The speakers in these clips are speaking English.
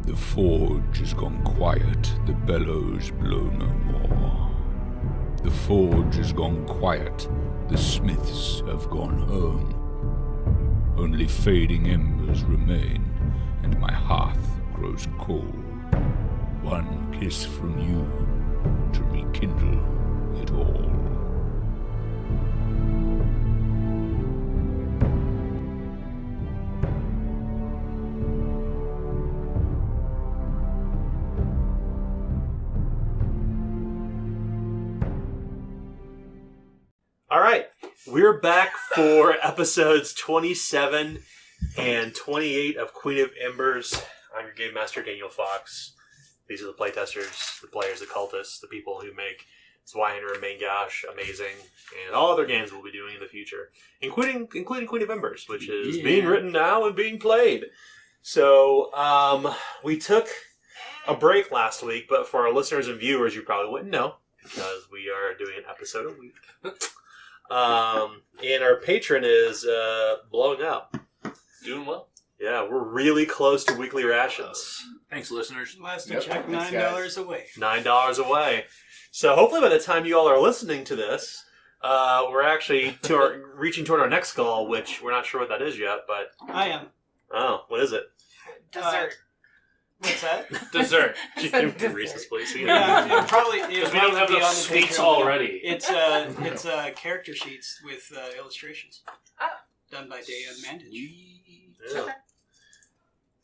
The forge has gone quiet, the bellows blow no more. The forge has gone quiet, the smiths have gone home. Only fading embers remain, and my hearth grows cold. One kiss from you to rekindle it all. All right, we're back for episodes 27 and 28 of Queen of Embers. I'm your Game Master, Daniel Fox. These are the playtesters, the players, the cultists, the people who make Zweihänder and Mangash amazing, and all other games we'll be doing in the future, including Queen of Embers, which is being written now and being played. So, we took a break last week, but for our listeners and viewers, you probably wouldn't know, because we are doing an episode a week. And our patron is blowing up. Doing well. Yeah, we're really close to weekly rations. Thanks, listeners. Last I checked, $9 away. $9 away. So hopefully by the time you all are listening to this, we're actually reaching toward our next goal, which we're not sure what that is yet, but... I am. Oh, what is it? Dessert. What's that? Dessert. Reese's, please. Yeah, probably. Because we don't have enough sweets already. It's character sheets with illustrations. Oh. Done by Dan Mandage. Yeah.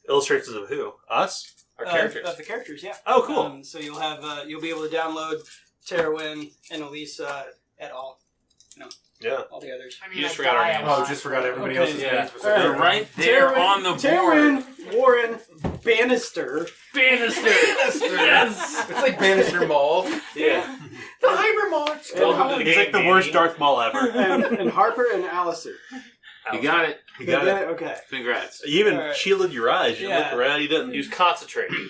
Illustrations of who? Us? Our characters? Of the characters, yeah. Oh, cool. So you'll have you'll be able to download Terwin and Elisa et al. Yeah. All the others. I mean, You just forgot our names. Oh, just forgot everybody else's names. They're right there on the board. Terwin, Warren, Bannister. Bannister. Yes. It's like Bannister Mall. Yeah. The Hypermart. Welcome to the He's game, like the baby. worst Darth Maul ever. and Harper and Alistair. You got it. You got it. Okay. Congrats. You even Alright. shielded your eyes. You look around, you didn't. He was concentrating.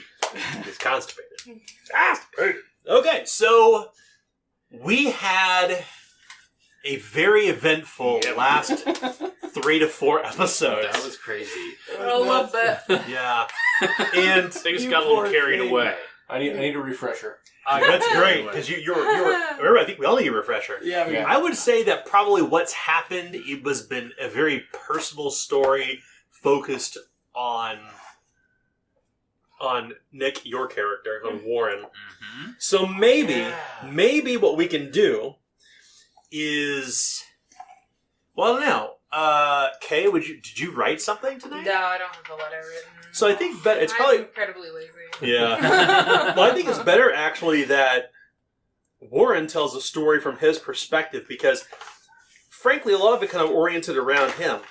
He's constipated. Okay, so we had a very eventful last 3 to 4 episodes. That was crazy. I love that. Yeah. And Things You got a little poor carried thing. away. I need a refresher. that's great, because you're remember, I think we all need a refresher. Yeah. Yeah. I would say that probably what's happened, it has been a very personal story focused on Nick, your character, on Warren. Mm-hmm. So maybe what we can do is, well, I don't know. Kay, did you write something tonight? No, I don't have the letter written. So I think it's I'm probably incredibly lazy. yeah. Well, I think it's better actually that Warren tells a story from his perspective, because, frankly, a lot of it kind of oriented around him.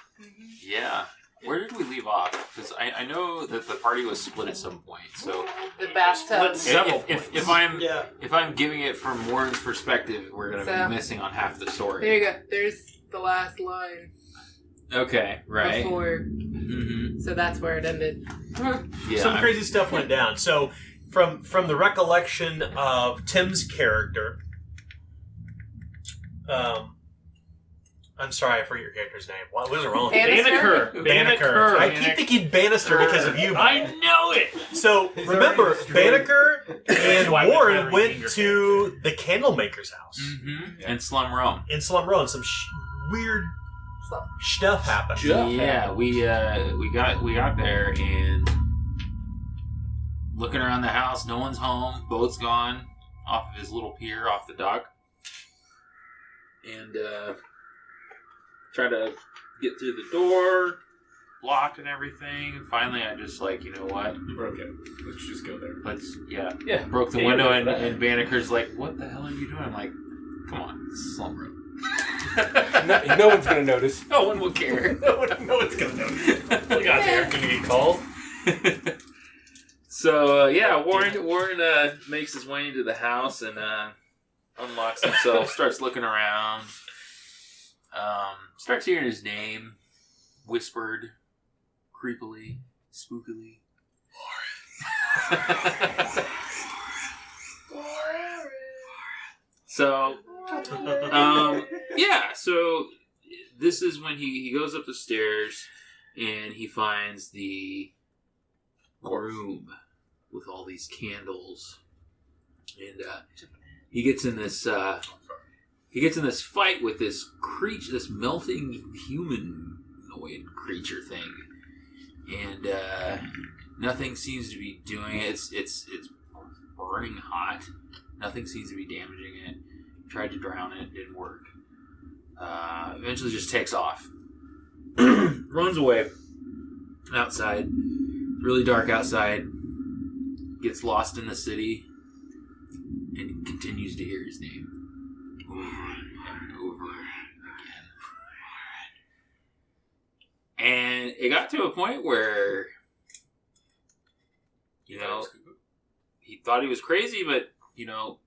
Yeah. Where did we leave off? Because I know that the party was split at some point. So The bathtub. if I'm giving it from Warren's perspective, we're going to So- be missing on half the story. There you go. There's the last line Okay, right. before. Mm-hmm. So that's where it ended. Yeah, Some crazy stuff went down. So from the recollection of Tim's character, I'm sorry, I forget your character's name. What was it wrong? Bannister? Banneker. I keep thinking Bannister because of you. I know it! So remember, Banneker and Why would Warren Barry went Finger to the Candlemaker's house Mm-hmm. And Slum Rome. in Slum Row, and some weird stuff happened. Yeah, we got there and looking around the house, no one's home, boat's gone off of his little pier off the dock. And try to get through the door, locked and everything. And finally I just like, you know what? You broke it. Let's just go there. Yeah. Broke the window and Banneker's like, what the hell are you doing? I'm like, come on, this is Slum Room. No one's gonna notice. No one will care. no one's gonna know. Look out there, gonna get called. So Warren makes his way into the house and unlocks himself, starts looking around, starts hearing his name whispered, creepily, spookily. So, so this is when he goes up the stairs and he finds the room with all these candles, and he gets in this fight with this creature, this melting humanoid creature thing, and nothing seems to be doing it. It's burning hot. Nothing seems to be damaging it. Tried to drown it, didn't work. Eventually just takes off. Runs away. Outside. Really dark outside. Gets lost in the city. And continues to hear his name. Over and over again. And it got to a point where, you know, he thought he was crazy, but, you know,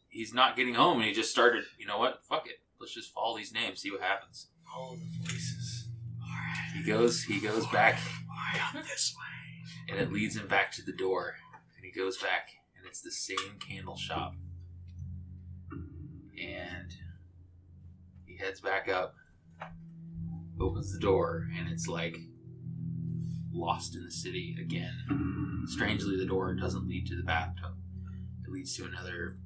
he's not getting home, and he just started, you know what, fuck it. Let's just follow these names, see what happens. Follow the voices. He goes back, This way. and it leads him back to the door. And he goes back, and it's the same candle shop. And he heads back up, opens the door, and it's like lost in the city again. Strangely, the door doesn't lead to the bathtub. It leads to another,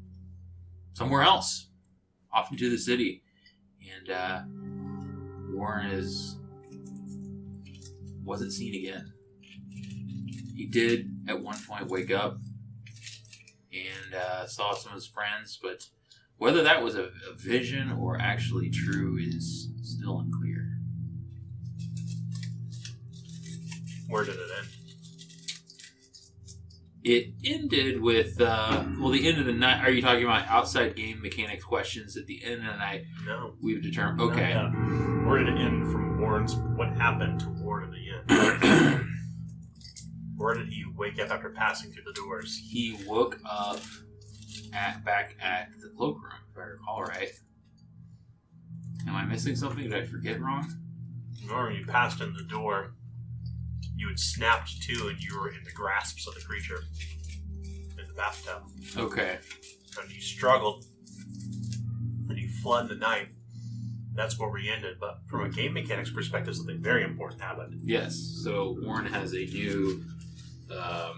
somewhere else, off into the city. And Warren wasn't seen again. He did at one point wake up and saw some of his friends, but whether that was a vision or actually true is still unclear. Where did it end? It ended with, the end of the night. Are you talking about outside game mechanics questions? At the end of the night, No. we've determined, okay. Not yet. Where did it end from Warren's? What happened to Warren at the end? Where did he wake up after passing through the doors? He woke up back at the cloakroom, if I recall right. Am I missing something? Did I forget wrong? When you passed in the door, you had snapped to and you were in the grasps of the creature in the bathtub. Okay. And you struggled and you fled in the night. That's where we ended. But from a game mechanics perspective, something very important happened. Yes. So Warren has a new, not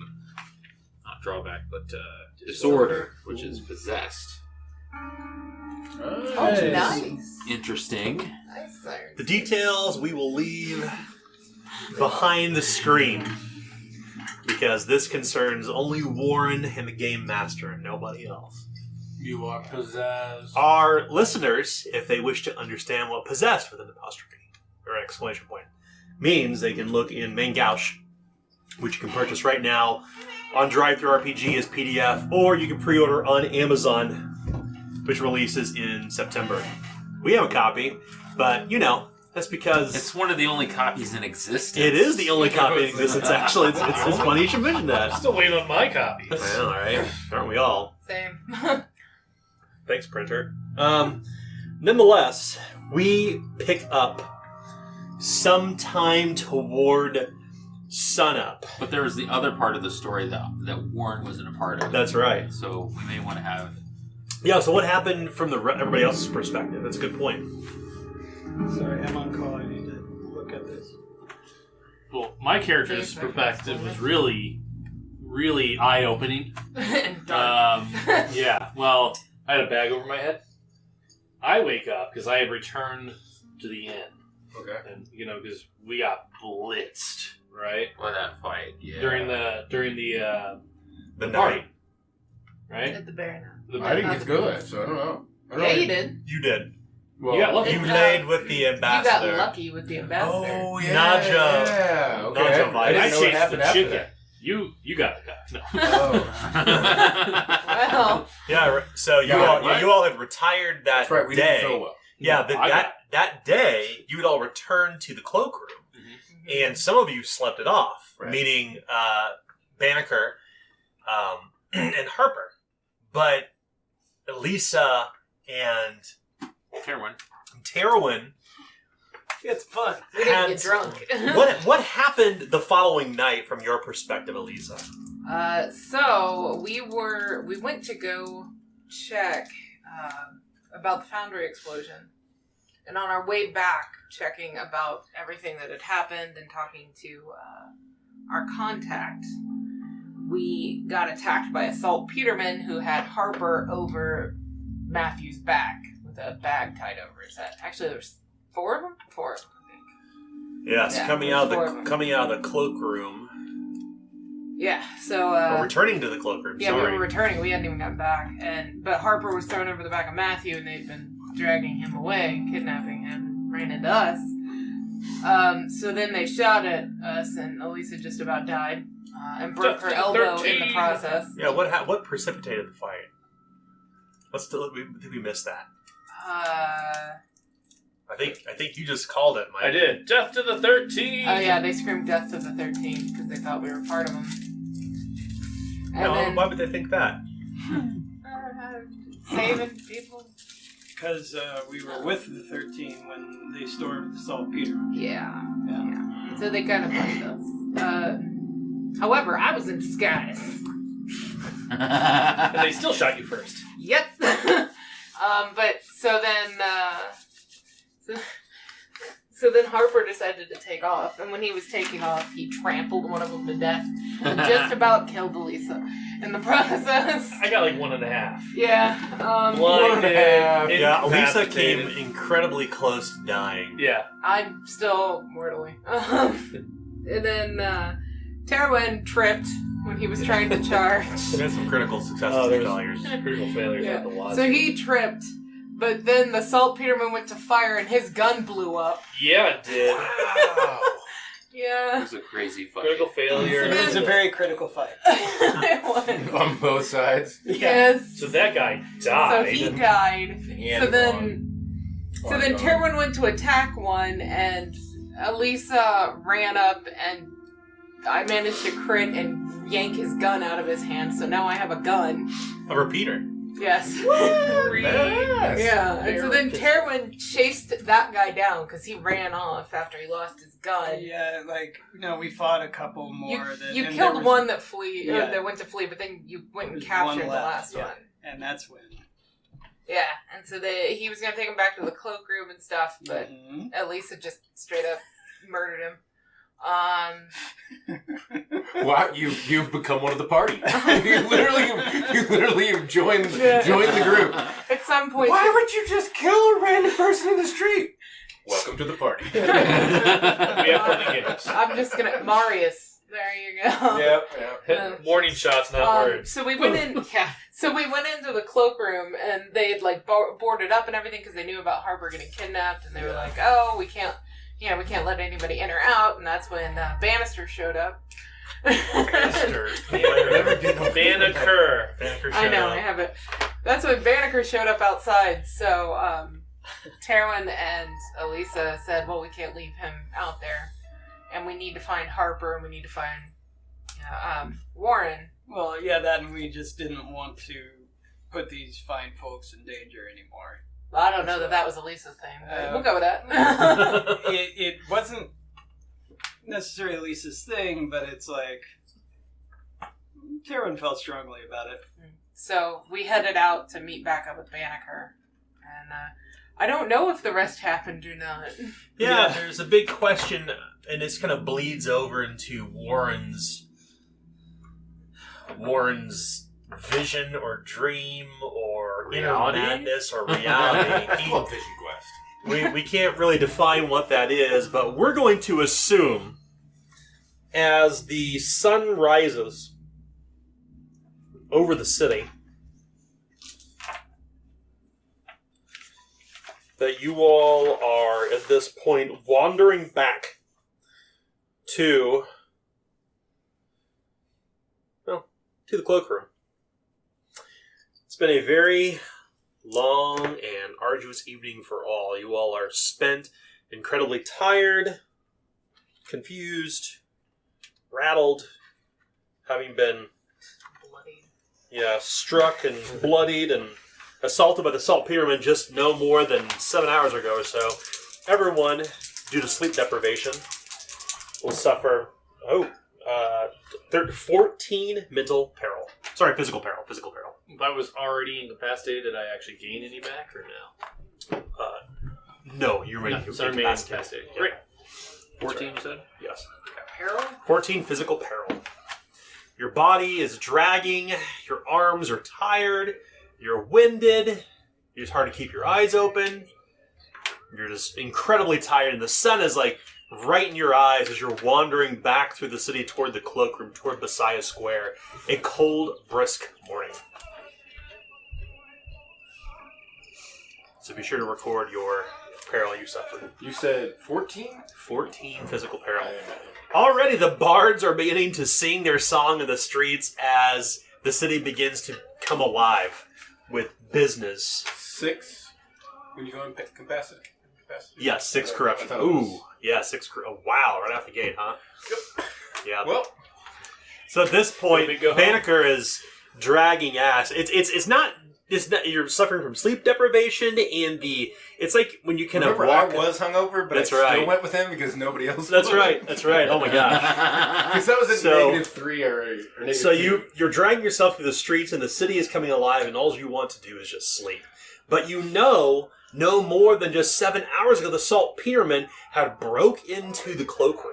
drawback, but disorder, which is possessed. Oh, nice. Interesting. Nice, sir. The details we will leave behind the screen because this concerns only Warren and the Game Master and nobody else. You are possessed. Our listeners, if they wish to understand what possessed with an apostrophe or an exclamation point means, they can look in Main Gauche, which you can purchase right now on Drive-Thru RPG as PDF, or you can pre-order on Amazon, which releases in September. We have a copy, but you know, that's because It's one of the only copies in existence. it is the only copy in existence. Actually, it's funny you should mention that. Still waiting on my copy. Well, all right, aren't we all? Same. Thanks, printer. Nonetheless, we pick up sometime toward sunup. But there was the other part of the story that Warren wasn't a part of. That's right. So we may want to have... Yeah, so what happened from everybody else's perspective? That's a good point. Sorry, I'm on call. I need to look at this. Well, my character's perspective was really, really eye-opening. And dark. Yeah, well, I had a bag over my head. I wake up because I had returned to the inn. Okay. And, you know, because we got blitzed, right? Well, that fight, yeah. During the The party, night. right? At the Baron. I didn't get to go to that, so I don't know. Yeah, you did. You did. Well, You got lucky. You It's, laid with the You ambassador. got lucky with the ambassador. Oh, yeah. Naja. Yeah. Okay. Naja I didn't I know what chased happened the after chicken. that. You got the guy. No. Oh. Well, Yeah, so you Got all it, right? you all had retired that That's right. We day. didn't feel well. Yeah, No, I got that day you had all returned to the cloakroom, and some of you slept it off, Right. meaning Banneker and Harper, but Elisa and Terwin. It's fun. we didn't get drunk. What happened the following night from your perspective, Elisa? So we went to go check about the foundry explosion, and on our way back, checking about everything that had happened and talking to our contact, we got attacked by a saltpeterman who had Harper over Matthew's back with a bag tied over his head. Actually, there's 4 of them? 4 of them, I think. Yes, Yeah, coming out four of of them. the cloakroom. Yeah, so... Or returning to the cloakroom, yeah, sorry. we were returning. We hadn't even gotten back. But Harper was thrown over the back of Matthew, and they'd been dragging him away, kidnapping him, and ran into us. So then they shot at us, and Elisa just about died, and broke her elbow in the process. Yeah, what precipitated the fight? Did we miss that? I think you just called it, Mike. I did. Death to the 13! Oh yeah, they screamed death to the 13 because they thought we were part of them. And then, why would they think that? saving people. Because we were with the 13 when they stormed the saltpeter. Yeah. So they kind of blamed us. However, I was in disguise. And they still shot you first. Yep. But so then Harper decided to take off, and when he was taking off, he trampled one of them to death and just about killed Elisa in the process. I got like 1.5. Yeah. Blinded. Yeah, Lisa came incapacitated. incredibly close to dying. Yeah. I'm still mortally. And then Terwin tripped when he was trying to charge. We had some critical successes Oh, there and was failures. critical failures Yeah. at the lot. So he tripped, but then the saltpeterman went to fire and his gun blew up. Yeah, it did. Wow. It Yeah. was a crazy fight. Critical failure. It was a very critical fight. It was. On both sides. Yes. So that guy So died. he died. And So then Terwin went to attack one, and Elisa ran up, and I managed to crit and yank his gun out of his hand. So now I have a gun. A repeater. Yes. Yes. Yeah. And so then Terwin chased that guy down because he ran off after he lost his gun. Yeah, we fought a couple You, more. you and killed there was- one that flee, or Yeah. that went to flee, but then you went and There's captured one the left, last yeah. one. And that's when. Yeah, and so he was gonna take him back to the cloakroom and stuff, but Mhm. Elisa just straight up murdered him. Wow, you've become one of the party. you literally have joined the group. At some point, Why would you just kill a random person in the street? Welcome to the party. We have funny games. I'm just gonna Marius. There you go. Yep. Warning shots, not words. So we went in. Yeah. So we went into the cloakroom, and they had like boarded up and everything because they knew about Harper getting kidnapped, and they were like, "Oh, we can't let anybody in or out." And that's when Bannister showed up. Bannister. Banneker. I know, I have it. That's when Banneker showed up outside. So Terwin and Elisa said, "Well, we can't leave him out there, and we need to find Harper, and we need to find Warren." Well, yeah, that and we just didn't want to put these fine folks in danger anymore. Well, I don't know that was Elisa's thing, but we'll go with that. It wasn't necessarily Lisa's thing, but it's like Taryn felt strongly about it. So we headed out to meet back up with Banneker, and I don't know if the rest happened or not. Yeah, there's a big question, and this kind of bleeds over into Warren's vision or dream or Reality? inner madness or reality. Club Fishing Quest. We can't really define what that is, but we're going to assume as the sun rises over the city that you all are at this point wandering back to the cloakroom. It's been a very long and arduous evening for all. You all are spent, incredibly tired, confused, rattled, having been struck and bloodied and assaulted by the saltpeterman just no more than 7 hours ago or so. Everyone, due to sleep deprivation, will suffer 14 mental peril. Sorry, physical peril. If I was already incapacitated, did I actually gain any back or no? No, you remain So I remain incapacitated. Yeah. Great. That's 14, you said? Yes. Peril? 14 physical peril. Your body is dragging. Your arms are tired. You're winded. It's hard to keep your eyes open. You're just incredibly tired, and the sun is like right in your eyes as you're wandering back through the city toward the cloakroom, toward Messiah Square. A cold, brisk morning. So be sure to record your peril you suffered. You said 14? 14 physical peril. Already the bards are beginning to sing their song in the streets as the city begins to come alive with business. 6 when you go in capacity? Yeah, 6 corruption. I thought it was- Ooh, yeah, 6 Oh, wow, right off the gate, huh? Yep. Yeah. Well, So at this point, Let me go home. Banneker is dragging ass. It's not you're suffering from sleep deprivation and it's like when you kind remember of walk. I was hungover, but That's I still right. went with him because nobody else That's was. right. That's right. Oh my gosh. Because that was at So- -3 or negative So 2. you're dragging yourself through the streets and the city is coming alive and all you want to do is just sleep. But you know, no more than just 7 hours ago, the Saltpetermen had broke into the cloakroom.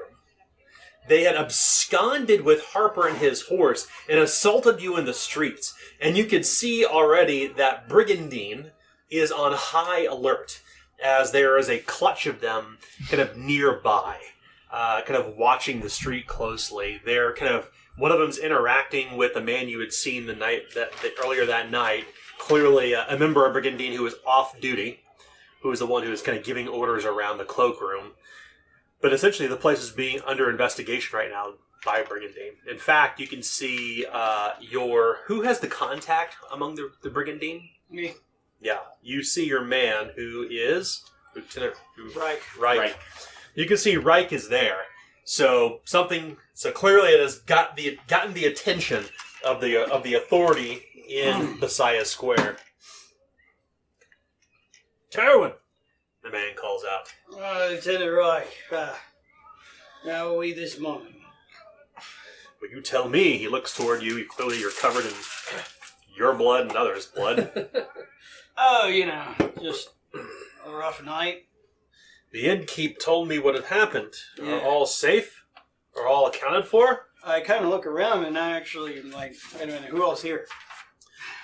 They had absconded with Harper and his horse and assaulted you in the streets. And you could see already that Brigandine is on high alert as there is a clutch of them kind of nearby, kind of watching the street closely. They're kind of, one of them's interacting with the man you had seen earlier that night. Clearly a member of Brigandine who was off duty, who was the one who was kind of giving orders around the cloakroom. But essentially, the place is being under investigation right now by Brigandine. In fact, you can see who has the contact among the Brigandine? Me. Yeah, you see your man who is Lieutenant Reich. Reich. You can see Reich is there. So clearly it has gotten the attention of the authority in Messiah Square. Terwin, the man calls out. Lieutenant Reich. How are we this morning? Well, you tell me. He looks toward you. Clearly you're covered in your blood and others' blood. Oh, just a rough night. The innkeep told me what had happened. Yeah. Are all safe? Are all accounted for? I kind of look around and I actually am like, wait a minute, who else here?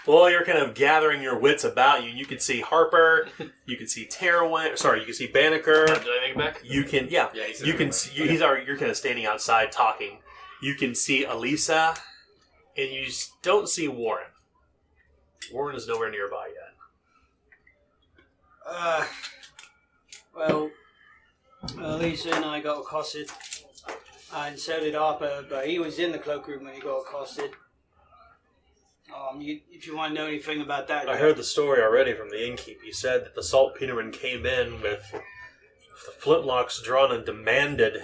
Well, you're kind of gathering your wits about you. You can see Harper. You can see Terwin. Sorry, you can see Banneker. Did I make it back? You can, yeah. Yeah, he said You can everybody. see, you're kind of standing outside talking. You can see Elisa, and you don't see Warren. Warren is nowhere nearby yet. Well, Lisa and I got accosted, and so did Harper, but he was in the cloakroom when he got accosted. If you want to know anything about that, I heard the story already from the innkeep. He said that the Saltpetermen came in with the flintlocks drawn and demanded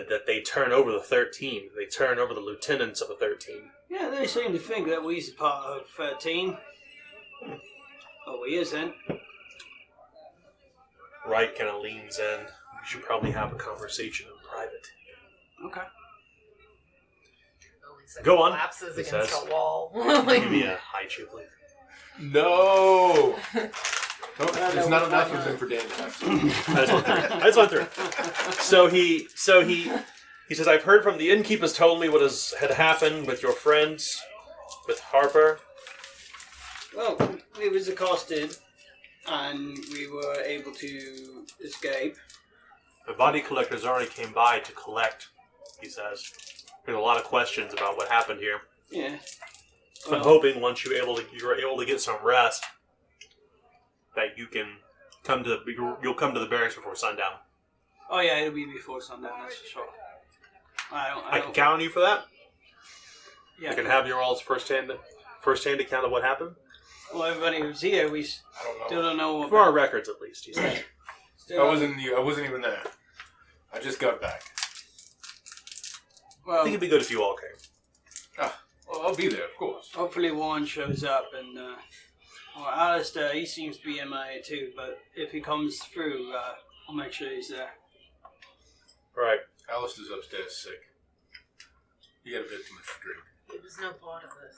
that they turn over the 13. They turn over the lieutenants of the 13. Yeah, they seem to think that we's a part of 13. Oh, we isn't. Wright kind of leans in. We should probably have a conversation in private. Okay. Elisa Go on, collapses it against says. a wall. Give me a high chew, please. No! don't There's know not what enough that of them was. for damage. I just went through. So he says, I've heard from the innkeep has told me what had happened with your friends, with Harper. Well, we was accosted, and we were able to escape. The body collectors already came by to collect, he says. There's a lot of questions about what happened here. Yeah. I'm hoping once you're able to get some rest, that you can you'll come to the barracks before sundown. Oh yeah, it'll be before sundown, that's for sure. I can count on you for that. Yeah. I can have your all's first-hand account of what happened. Well, everybody who's here, we I don't know. still don't know what. For our records, at least, he said. Still I wasn't even there. I just got back. I Well, think it'd be good if you all came. Well, I'll be there, of course. hopefully Warren shows up, and well, Alistair, he seems to be MIA too. But if he comes through, I'll make sure he's there. Right. Alistair's upstairs sick. He got a bit too much to drink. It was no part of this.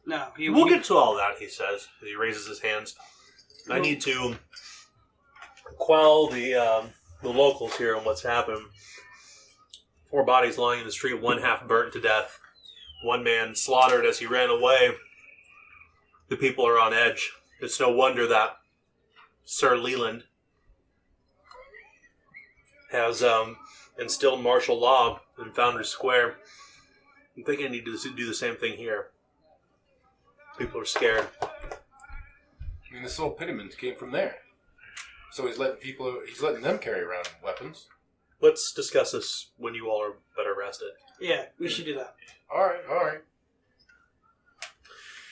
No, We'll get to all that, he says, as he raises his hands. I need to quell the locals here on what's happened. 4 bodies lying in the street, one half burnt to death. One man slaughtered as he ran away. The people are on edge. It's no wonder that Sir Leland has instilled martial law in Founders Square. I'm thinking I need to do the same thing here. People are scared. I mean, this whole Pittman came from there. So he's letting them carry around weapons. Let's discuss this when you all are better rested. Yeah, we should do that. All right.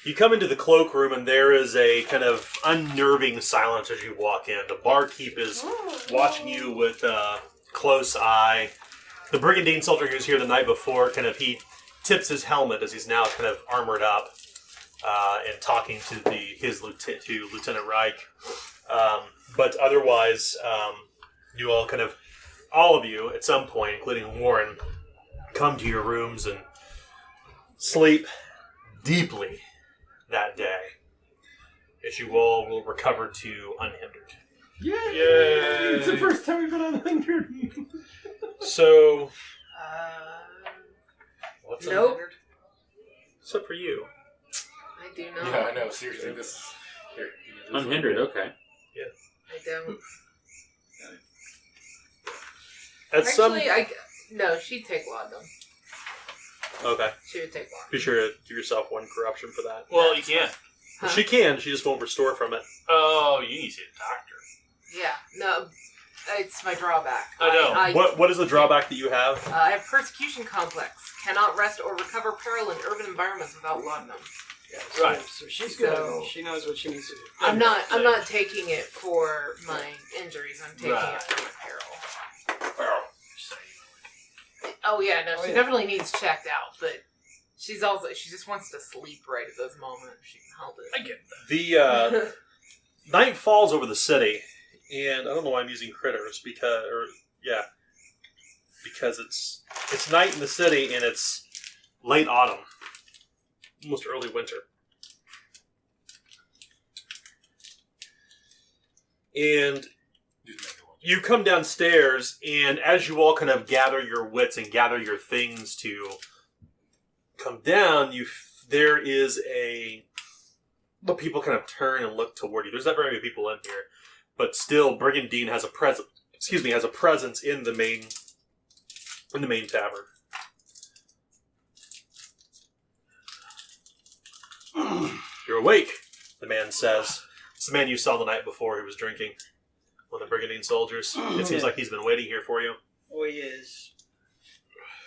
You come into the cloakroom and there is a kind of unnerving silence as you walk in. The barkeep is watching you with a close eye. The brigandine soldier who was here the night before, he tips his helmet as he's now kind of armored up and talking to Lieutenant Reich. But otherwise, you all of you at some point, including Warren, come to your rooms and sleep deeply that day, as you all will recover to unhindered. Yay! It's the first time we've been unhindered. So, what's Nope. unhindered? Except for you. I do not. Yeah, I know. Seriously, this is... Here. Unhindered, okay. I don't. No, she'd take laudanum. Okay. She would take laudanum. Be sure to give yourself 1 corruption for that. Well, you can. Huh? She can. She just won't restore from it. Oh, you need to see a doctor. Yeah, no, it's my drawback. I know. What is the drawback that you have? I have persecution complex. Cannot rest or recover peril in urban environments without laudanum. Right. So she's So- good. She knows what she needs to do. I'm not taking it for my injuries. I'm taking Right. it for my peril. Oh yeah, no, she definitely needs checked out, but she just wants to sleep right at those moments if she can help it. I get that. The night falls over the city, and I don't know why I'm using critters because it's night in the city and it's late autumn, almost early winter, and you come downstairs, and as you all kind of gather your wits and gather your things to come down, there is the people kind of turn and look toward you. There's not very many people in here, but still, Brigandine has a presence in the main tavern. You're awake, the man says. It's the man you saw the night before who was drinking. One of the Brigandine soldiers. It seems like he's been waiting here for you. Oh, he is.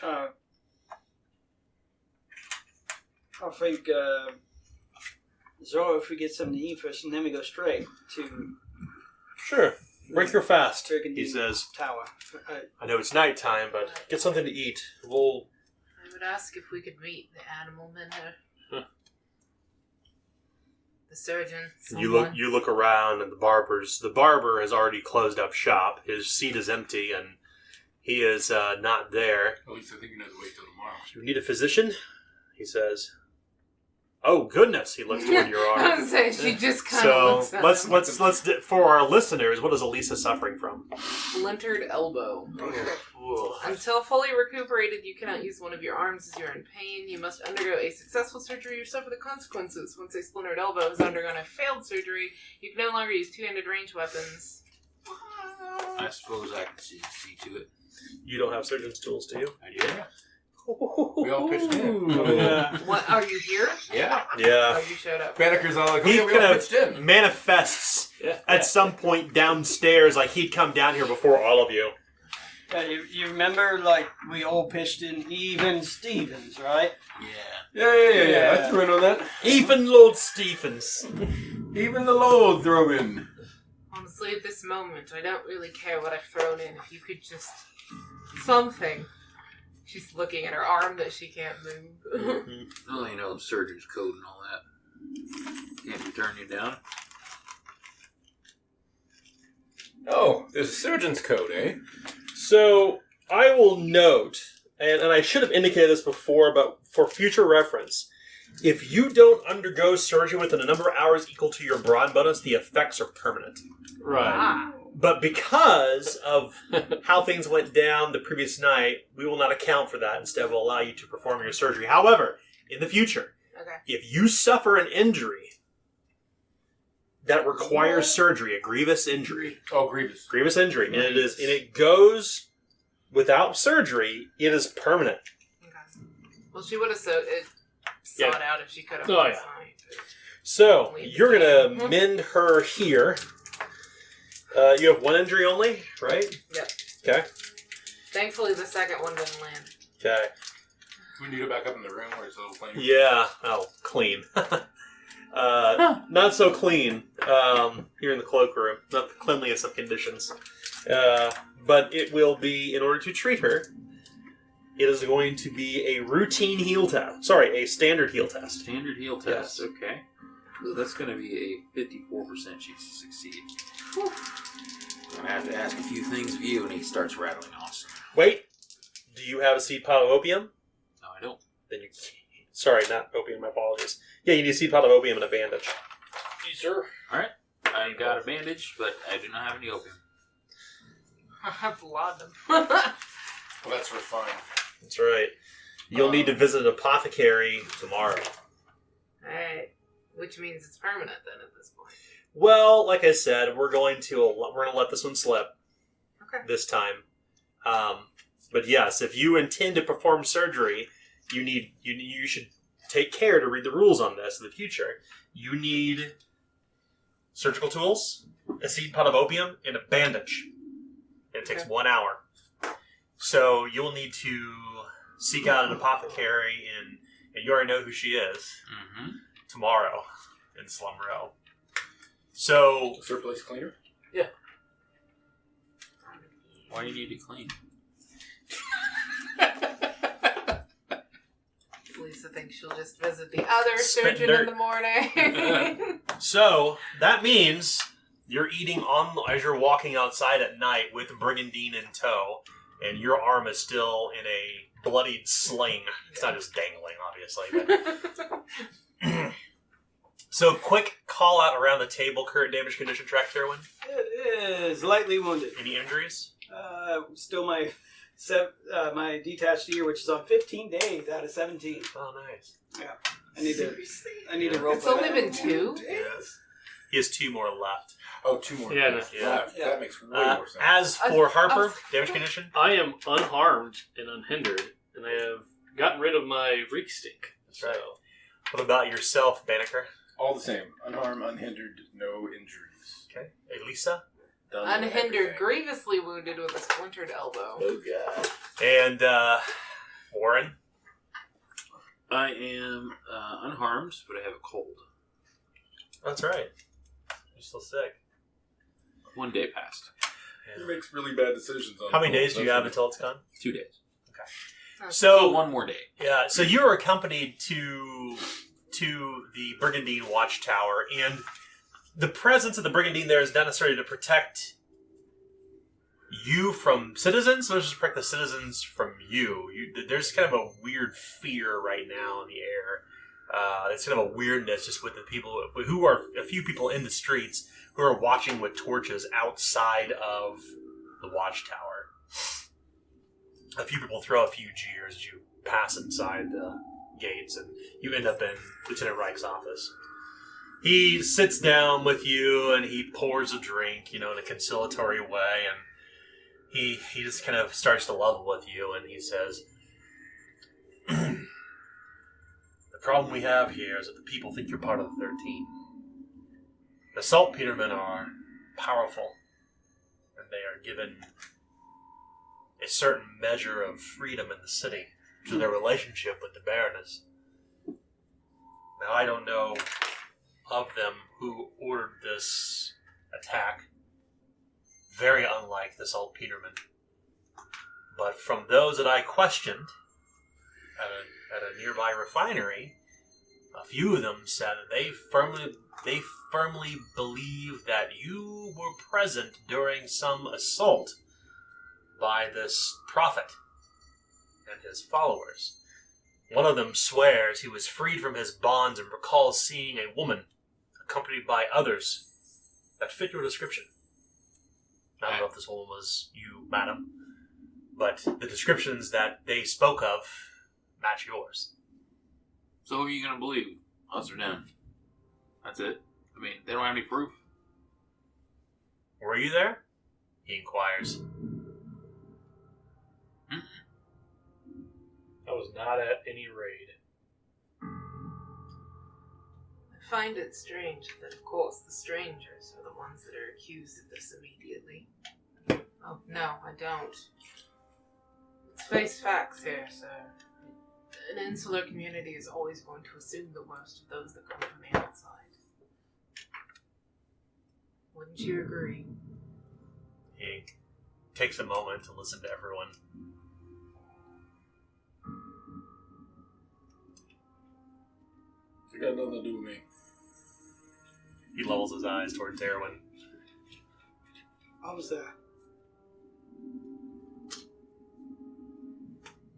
I think, Zoro, if we get something to eat first, and then we go straight to Sure. Break your fast, Brigandine he says. Tower. I know it's nighttime, but get something to eat. We'll... I would ask if we could meet the animal mender. The surgeon. You look around, and the barber has already closed up shop. His seat is empty, and he is not there. At least I think you know to wait till tomorrow. You need a physician? He says. Oh goodness! He looks toward your I arm. was saying she just kind of looks So at let's for our listeners, what is Elisa suffering from? splintered elbow. Ooh. Until fully recuperated, you cannot use one of your arms as you are in pain. You must undergo a successful surgery or suffer the consequences. Once a splintered elbow has undergone a failed surgery, you can no longer use two-handed ranged weapons. I suppose I can see to it. You don't have surgeon's tools, do you? I do. We all pitched in. Yeah. What? Are you here? Yeah. Yeah. Oh, you showed up. Banneker's all like, He yeah, we all kind pitched in. of manifests at some point downstairs, like he'd come down here before all of you. You remember, like, we all pitched in even Stevens, right? Yeah. Yeah. I threw in on that. Even Lord Stephens. Even the Lord threw in. Honestly, at this moment, I don't really care what I've thrown in. If you could just... something. She's looking at her arm that she can't move. Well, you know, the surgeon's code and all that. Can't we turn you down? Oh, there's a surgeon's code, eh? So, I will note, and I should have indicated this before, but for future reference, if you don't undergo surgery within a number of hours equal to your brawn bonus, the effects are permanent. Right. Ah. But because of how things went down the previous night, we will not account for that. Instead, we'll allow you to perform your surgery. However, in the future, if you suffer an injury that requires surgery, a grievous injury. Oh, grievous. Grievous injury. And it goes without surgery, it is permanent. Okay. Well, she would have sought it out if she could have. Oh, yeah. So, you're going to mend her here. You have one injury only, right? Yep. Okay. Thankfully, the second one didn't land. Okay. We need to go back up in the room where it's a little clean. Yeah. Oh, clean. Not so clean here in the cloakroom. Not the cleanliest of conditions. But it will be, in order to treat her, it is going to be a routine heal test. Sorry, a standard heal test. Standard heal test, okay. So that's going to be a 54% chance to succeed. Whew. I'm going to have to ask a few things of you, and he starts rattling off. Wait, do you have a seed pot of opium? No, I don't. Then you can't. Sorry, not opium, my apologies. Yeah, you need a seed pot of opium and a bandage. Yes, sir. Alright, I got a bandage, but I do not have any opium. I have a lot of them. Well, that's fine. That's right. You'll need to visit an apothecary tomorrow. Alright. Which means it's permanent then at this point. Well, like I said, we're going to let this one slip. Okay. This time. But yes, if you intend to perform surgery, you should take care to read the rules on this in the future. You need surgical tools, a seed pot of opium, and a bandage. And it takes 1 hour. So you'll need to seek out an apothecary, and you already know who she is, tomorrow in Slum Row. So... Is her place cleaner? Yeah. Why do you need to clean? Lisa thinks she'll just visit the other surgeon in the morning. So, that means you're eating as you're walking outside at night with Brigandine in tow, and your arm is still in a bloodied sling. It's not just dangling, obviously. But so, quick call out around the table. Current damage condition track, Kerwin. It is lightly wounded. Any injuries? Still my detached ear, which is on 15 days out of 17. Oh, nice. Yeah, I need to roll. It's only been 2? Yes. He has 2 more left. Oh, 2 more. Yeah, left. Yeah. That makes way more sense. As for Harper, damage condition? I am unharmed and unhindered, and I have gotten rid of my reek stink. That's right. What about yourself, Banneker? All the same. Unharmed, unhindered, no injuries. Okay. Elisa? Done Unhindered, everything. grievously wounded with a splintered elbow. Oh, God. And, Warren? I am unharmed, but I have a cold. That's right. You're still sick. 1 day passed. He makes really bad decisions on How many the phone. days do you have until it's gone? 2 days. So, 1 more day. yeah, so you were accompanied to the Brigandine Watchtower, and the presence of the Brigandine there is not necessarily to protect you from citizens, so it's just to protect the citizens from you. There's kind of a weird fear right now in the air. It's kind of a weirdness just with the people who are a few people in the streets who are watching with torches outside of the Watchtower. A few people throw a few jeers as you pass inside the gates, and you end up in Lieutenant Reich's office. He sits down with you, and he pours a drink, in a conciliatory way, and he just kind of starts to level with you, and he says, "The problem we have here is that the people think you're part of the 13. The Saltpetermen are powerful, and they are given a certain measure of freedom in the city through their relationship with the Baroness. Now, I don't know of them who ordered this attack, very unlike the Saltpetermen, but from those that I questioned at a nearby refinery, a few of them said that they firmly believe that you were present during some assault by this prophet and his followers. One of them swears he was freed from his bonds and recalls seeing a woman accompanied by others that fit your description. I don't know if this woman was you, madam, but the descriptions that they spoke of match yours. So who are you going to believe? Us or them? That's it? I mean, they don't have any proof. Were you there? He inquires. I was not at any raid. I find it strange that, of course, the strangers are the ones that are accused of this immediately. Oh, no, I don't. Let's face facts here, sir. An insular community is always going to assume the worst of those that come from the outside. Wouldn't you agree? He takes a moment to listen to everyone. It got nothing to do with me. He levels his eyes towards Erwin. I was there.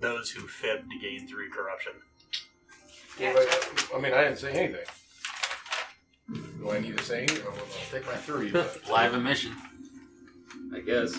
Those who fibbed to gain 3 corruption. I mean, I didn't say anything. Do I need to say anything? I'll take my 3. But... Live emission. I guess.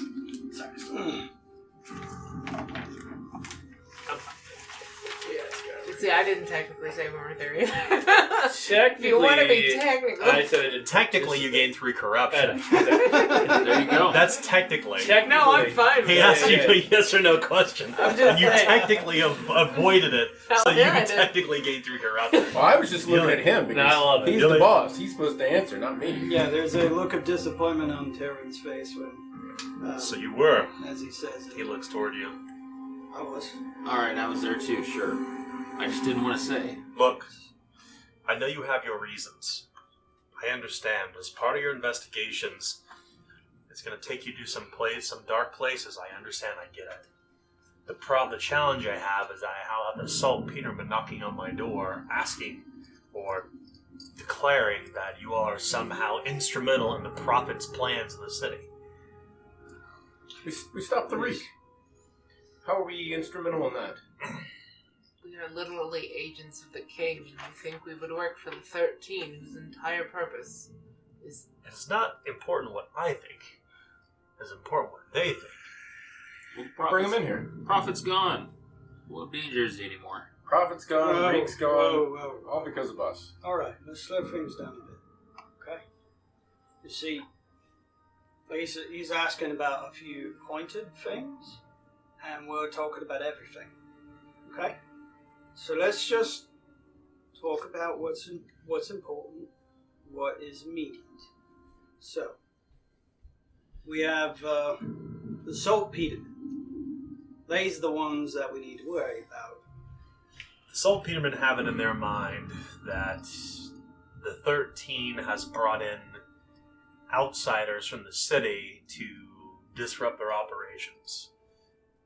See, I didn't technically say we weren't there either. Technically, if you want to be technical. I said I did. Technically, you gain 3 corruption. There you go. That's technically. No, I'm fine with He it. asked you a yes or no question. I'm just and you saying. technically avoided it, so you can technically gain 3 corruption. Well, I was just looking at him No, I love because it. he's Really? the boss. He's supposed to answer, not me. Yeah, there's a look of disappointment on Terran's face when, So you were. as he says He it. looks toward you. I was. Alright, I was there too, sure. I just didn't want to say. Look, I know you have your reasons. I understand. As part of your investigations, it's going to take you to some dark places. I understand. I get it. The challenge I have is that I have the saltpeterman knocking on my door, asking or declaring that you all are somehow instrumental in the Prophet's plans in the city. We stopped the reek. How are we instrumental in that? We are literally agents of the king, and you think we would work for the 13, whose entire purpose is... It's not important what I think. It's important what they think. Well, Bring him in here. Prophet's gone. What danger is he anymore? Prophet's gone, Whoa, reek's gone. whoa. All because of us. Alright, let's slow things down a bit. Okay? You see, he's asking about a few pointed things, and we're talking about everything. Okay? So let's just talk about what's important, what is immediate. So, we have the saltpetermen. These are the ones that we need to worry about. The saltpetermen have it in their mind that the 13 has brought in outsiders from the city to disrupt their operations,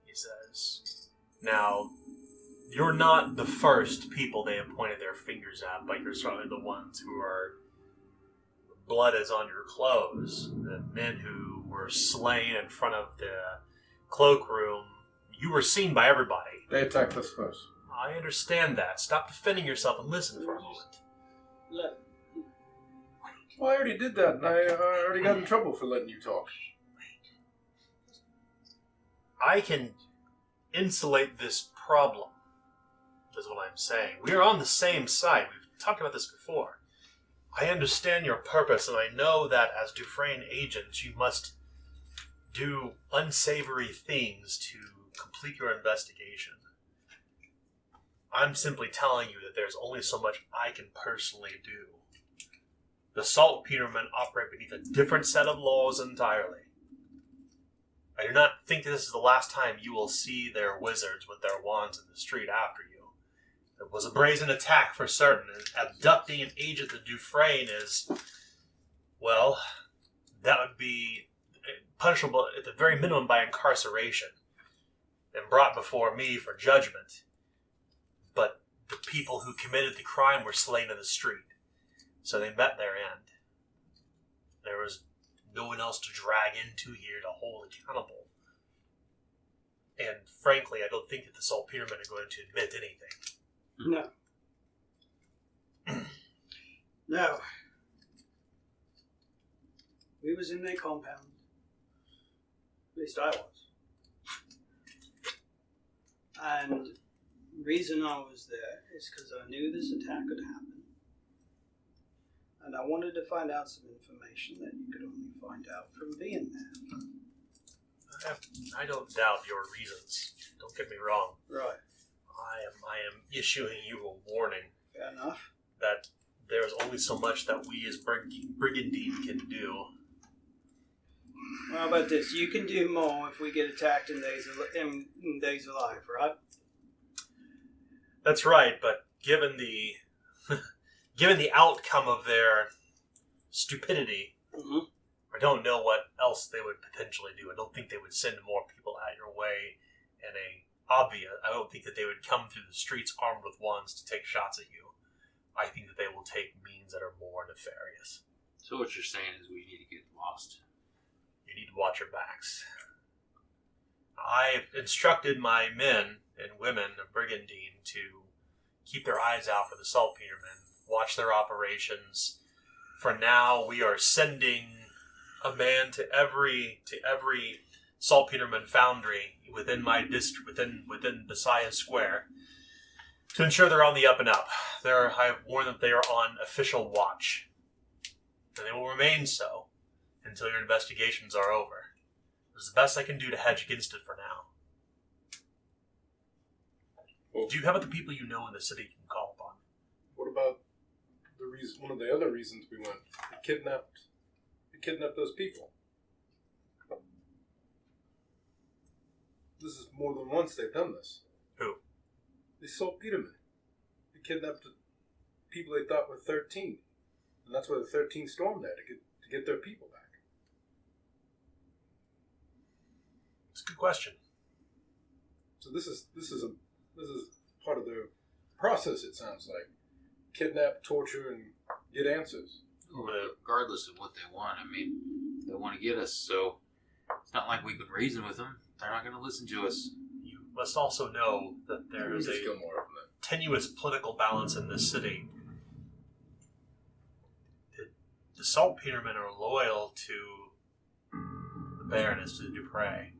he says. Now, you're not the first people they have pointed their fingers at, but you're certainly the ones who are... blood is on your clothes. The men who were slain in front of the cloakroom, you were seen by everybody. They attacked us first. I understand that. Stop defending yourself and listen for a moment. Look, Well, I already did that, and I already got in trouble for letting you talk. I can insulate this problem, is what I'm saying. We are on the same side. We've talked about this before. I understand your purpose, and I know that as Dufresne agents, you must do unsavory things to complete your investigation. I'm simply telling you that there's only so much I can personally do. The saltpetermen operate beneath a different set of laws entirely. I do not think this is the last time you will see their wizards with their wands in the street after you. It was a brazen attack for certain, and abducting an agent of Dufresne is, well, that would be punishable at the very minimum by incarceration and brought before me for judgment. But the people who committed the crime were slain in the street, so they met their end. There was no one else to drag into here to hold accountable. And frankly, I don't think that the saltpetermen are going to admit anything. no. No. We was in their compound. least I was. And the reason I was there is because I knew this attack would happen. And I wanted to find out some information that you could only find out from being there. I don't doubt your reasons. Don't get me wrong. Right. I am issuing you a warning Fair enough. that there is only so much that we as Brigandine can do. How about this? You can do more if we get attacked in days alive, right? That's right, but given the given the outcome of their stupidity, Mm-hmm. I don't know what else they would potentially do. I don't think they would send more people out your way in a obvious. I don't think that they would come through the streets armed with wands to take shots at you. I think that they will take means that are more nefarious. So what you're saying is we need to get lost. You need to watch your backs. I've instructed my men and women of Brigandine to keep their eyes out for the saltpetermen, watch their operations. For now, we are sending a man to every saltpeterman foundry within my district, within Besiah Square, to ensure they're on the up and up. I've warned them they are on official watch, and they will remain so until your investigations are over. It's the best I can do to hedge against it for now. Well, Do you have other people you know in the city you can call upon? what about one of the other reasons we went? They kidnapped those people. This is more than once they've done this. Who? They sold Peterman. They kidnapped the people they thought were 13. And that's why the 13 stormed there, to get their people back. It's a good question. So this is part of the process, it sounds like. Kidnap, torture, and get answers. Regardless of what they want, I mean, they want to get us, so it's not like we can reason with them. They're not going to listen to us. You must also know that there is Just a kill more of them then. tenuous political balance in this city. The saltpetermen are loyal to the Baroness, to Dupre.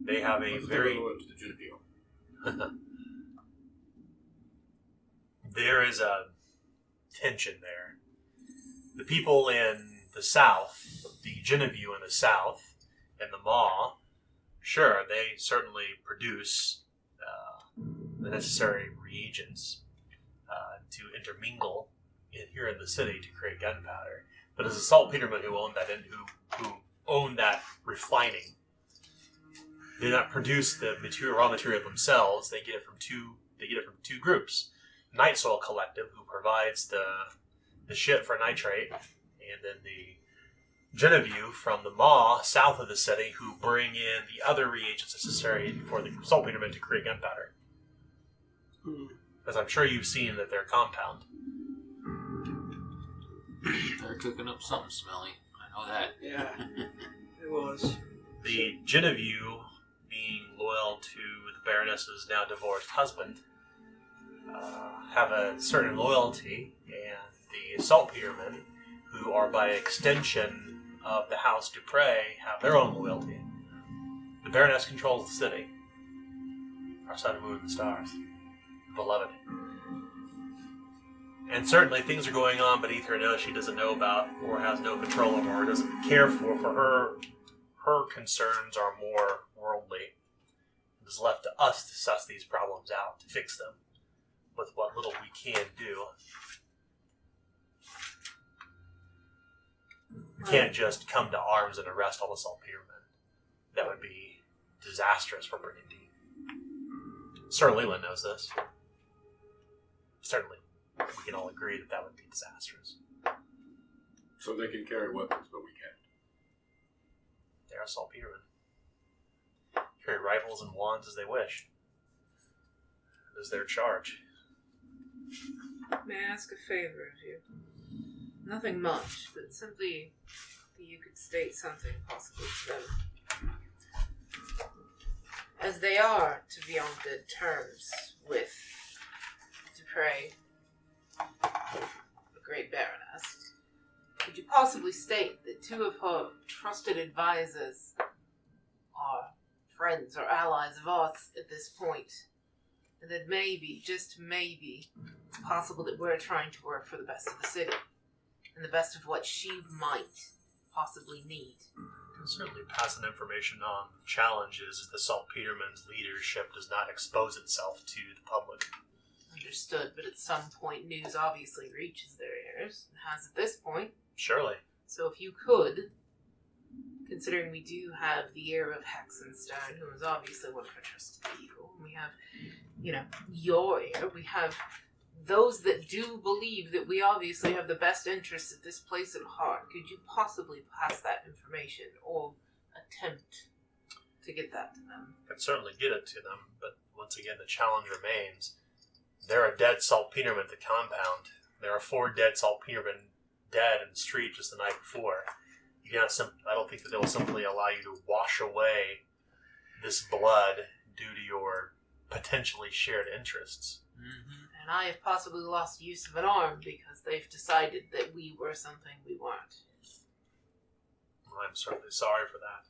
They have a very... loyal to the Genevieve. There is a tension there. The people in the south, the Genevieve in the south, and the Maw, sure, they certainly produce the necessary reagents to intermingle here in the city to create gunpowder. But as the saltpetermen who own that who own that refining, they do not produce the raw material themselves. They get it from two groups. Night Soil Collective, who provides the shit for nitrate, and then the Genevieve from the Maw south of the city, who bring in the other reagents necessary for the saltpetermen to create gunpowder. As I'm sure you've seen that their compound. They're cooking up something smelly. I know that. Yeah, it was. The Genevieve, being loyal to the Baroness's now divorced husband, have a certain loyalty, and the saltpetermen, who are by extension of the House Dupre, have their own loyalty. The Baroness controls the city, our sun and moon and the stars, the beloved. And certainly things are going on beneath her nose she doesn't know about, or has no control over, or doesn't care for. For her concerns are more worldly. It is left to us to suss these problems out, to fix them, with what little we can do. We can't just come to arms and arrest all the saltpetermen. That would be disastrous for Brigandine. Sir Leland knows this. Certainly, we can all agree that would be disastrous. So they can carry weapons, but we can't. They are saltpetermen. Carry rifles and wands as they wish. It is their charge. May I ask a favor of you? Nothing much, but simply that you could state something possibly to them. As they are to be on good terms with Dupre, the great Baroness, could you possibly state that two of her trusted advisors are friends or allies of ours at this point. And that maybe, just maybe, it's possible that we're trying to work for the best of the city. And the best of what she might possibly need. You can certainly pass on information on challenges as the Saltpeterman's leadership does not expose itself to the public. Understood, but at some point news obviously reaches their ears, and has at this point. Surely. So if you could, considering we do have the heir of Hexenstein, who is obviously one of our trusted people, and we have, your heir, we have those that do believe that we obviously have the best interests of this place at heart, could you possibly pass that information, or attempt to get that to them? I could certainly get it to them, but once again the challenge remains. There are dead Saltpetermen at the compound. There are 4 dead Saltpetermen dead in the street just the night before. I don't think that they will simply allow you to wash away this blood due to your potentially shared interests. Mm-hmm. And I have possibly lost use of an arm because they've decided that we were something we weren't. Well, I'm certainly sorry for that.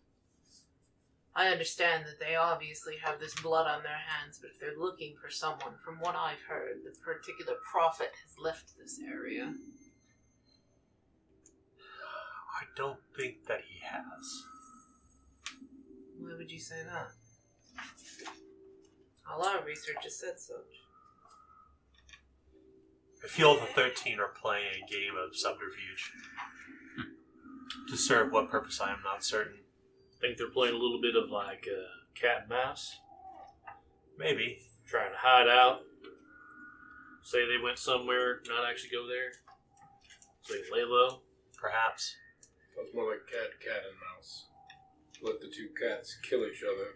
I understand that they obviously have this blood on their hands, but if they're looking for someone, from what I've heard, the particular prophet has left this area. I don't think that he has. Why would you say that? All our research has said so. I feel the 13 are playing a game of subterfuge. To serve what purpose, I am not certain. Think they're playing a little bit of like cat and mouse? Maybe. Trying to hide out. Say they went somewhere, not actually go there. So they can lay low. Perhaps. Sounds more like cat and mouse. Let the 2 cats kill each other,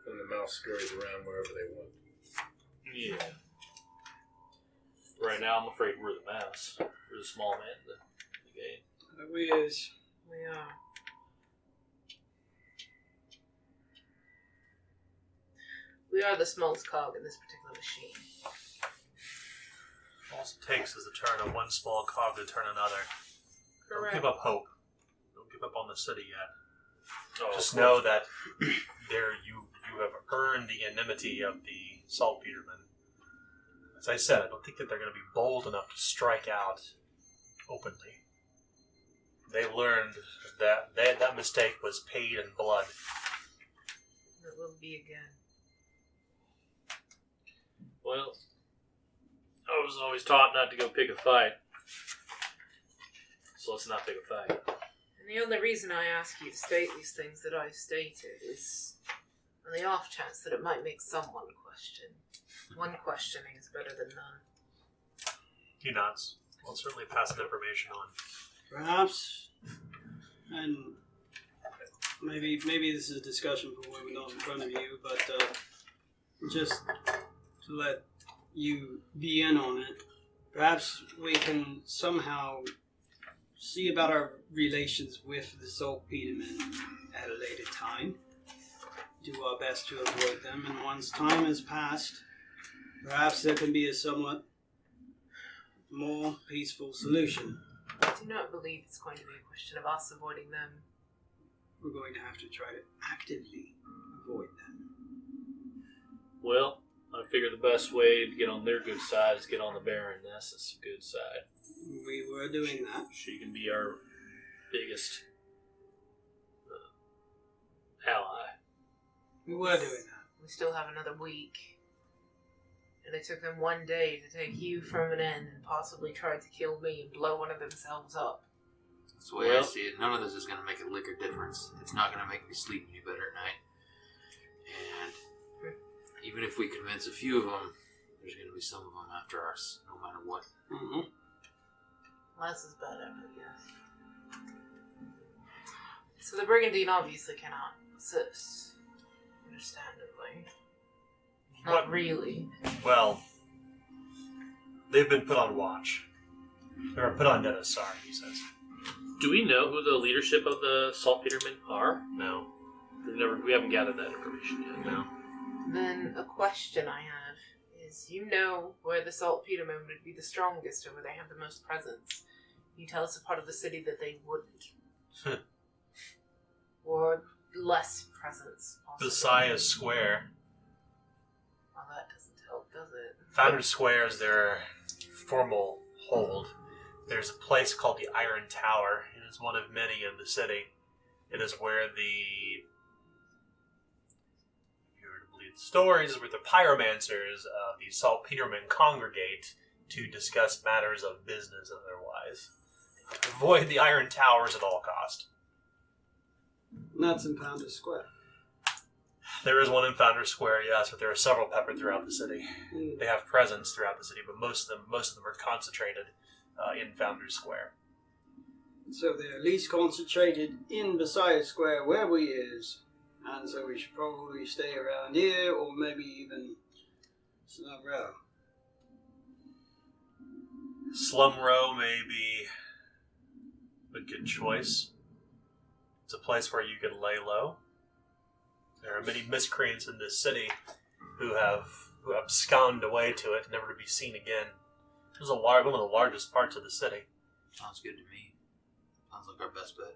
and the mouse scurries around wherever they want. Yeah. Right now, I'm afraid we're the mouse. We're the small man in the game. We is. We are. We are the smallest cog in this particular machine. All it takes is the turn of one small cog to turn another. Correct. Don't give up hope. Don't give up on the city yet. Oh, Just know that you have earned the enmity of the Saltpetermen. As I said, I don't think that they're going to be bold enough to strike out openly. They learned that that mistake was paid in blood. It will be again. Well, I was always taught not to go pick a fight. So let's not pick a fight. And the only reason I ask you to state these things that I've stated is on the off chance that it might make someone question. One questioning is better than none. He nods. I'll certainly pass the information on. Perhaps, and maybe this is a discussion for when we're not in front of you, but just to let you be in on it, perhaps we can somehow see about our relations with the Saltpetermen at a later time. Do our best to avoid them, and once time has passed, perhaps there can be a somewhat more peaceful solution. I do not believe it's going to be a question of us avoiding them. We're going to have to try to actively avoid them. Well, I figure the best way to get on their good side is get on the Baroness's good side. We were doing that. She can be our biggest ally. We were doing that. We still have another week. And it took them 1 day to take you from an end and possibly try to kill me and blow one of themselves up. That's the way I see it. None of this is going to make a lick of difference. It's not going to make me sleep any better at night. And even if we convince a few of them, there's going to be some of them after us, no matter what. Mm-hmm. Less is better, but yes. So the Brigandine obviously cannot assist. Understandably. Not really. Well, they've been put on watch. They were put on notice, sorry, he says. Do we know who the leadership of the Saltpetermen are? No. We haven't gathered that information yet. No. Then a question I have is, you know where the Saltpetermen would be the strongest or where they have the most presence. You tell us a part of the city that they wouldn't. Or less presence. Possibly. Messiah Square. Well, that doesn't help, does it? Founders Square is their formal hold. There's a place called the Iron Tower. It is one of many in the city. It is where if you were to believe the stories, where the pyromancers of the Saltpetermen congregate to discuss matters of business and otherwise. Avoid the Iron Towers at all cost. And that's in Founders Square. There is one in Founders Square, yes, but there are several peppered throughout the city. Mm. They have presence throughout the city, but most of them are concentrated in Founders Square. So they're at least concentrated in Messiah Square where we is. And so we should probably stay around here or maybe even Slum Row. Slum Row may be a good choice. It's a place where you can lay low. There are many miscreants in this city who have absconded away to it, never to be seen again. It was one of the largest parts of the city. Sounds good to me. Sounds like our best bet.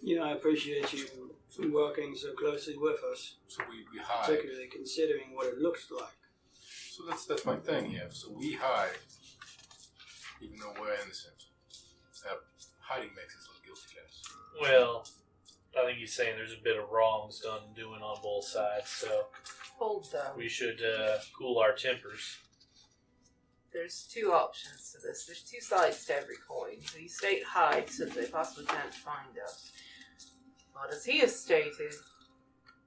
You know, I appreciate you working so closely with us, So we hide. particularly considering what it looks like. So that's my thing here. So we hide, even though we're innocent. Hiding makes us look guilty, guys. Well, I think he's saying there's a bit of wrongs done doing on both sides, so Hold though. we should cool our tempers. There's two options to this. There's two sides to every coin. So you state hide so that they possibly can't find us. But as he has stated,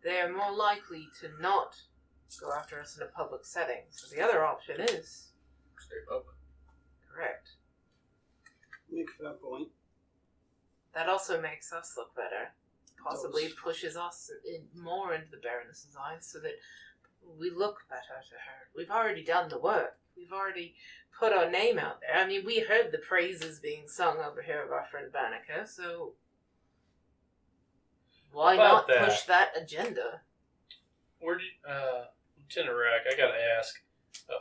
they are more likely to not go after us in a public setting. So the other option is Stay open. correct. Make a fair point. That also makes us look better. Possibly pushes us more into the Baroness's eyes so that we look better to her. We've already done the work. We've already put our name out there. I mean, we heard the praises being sung over here of our friend Banneker, so why About not push that agenda? Where did Lieutenant Rack? I gotta ask,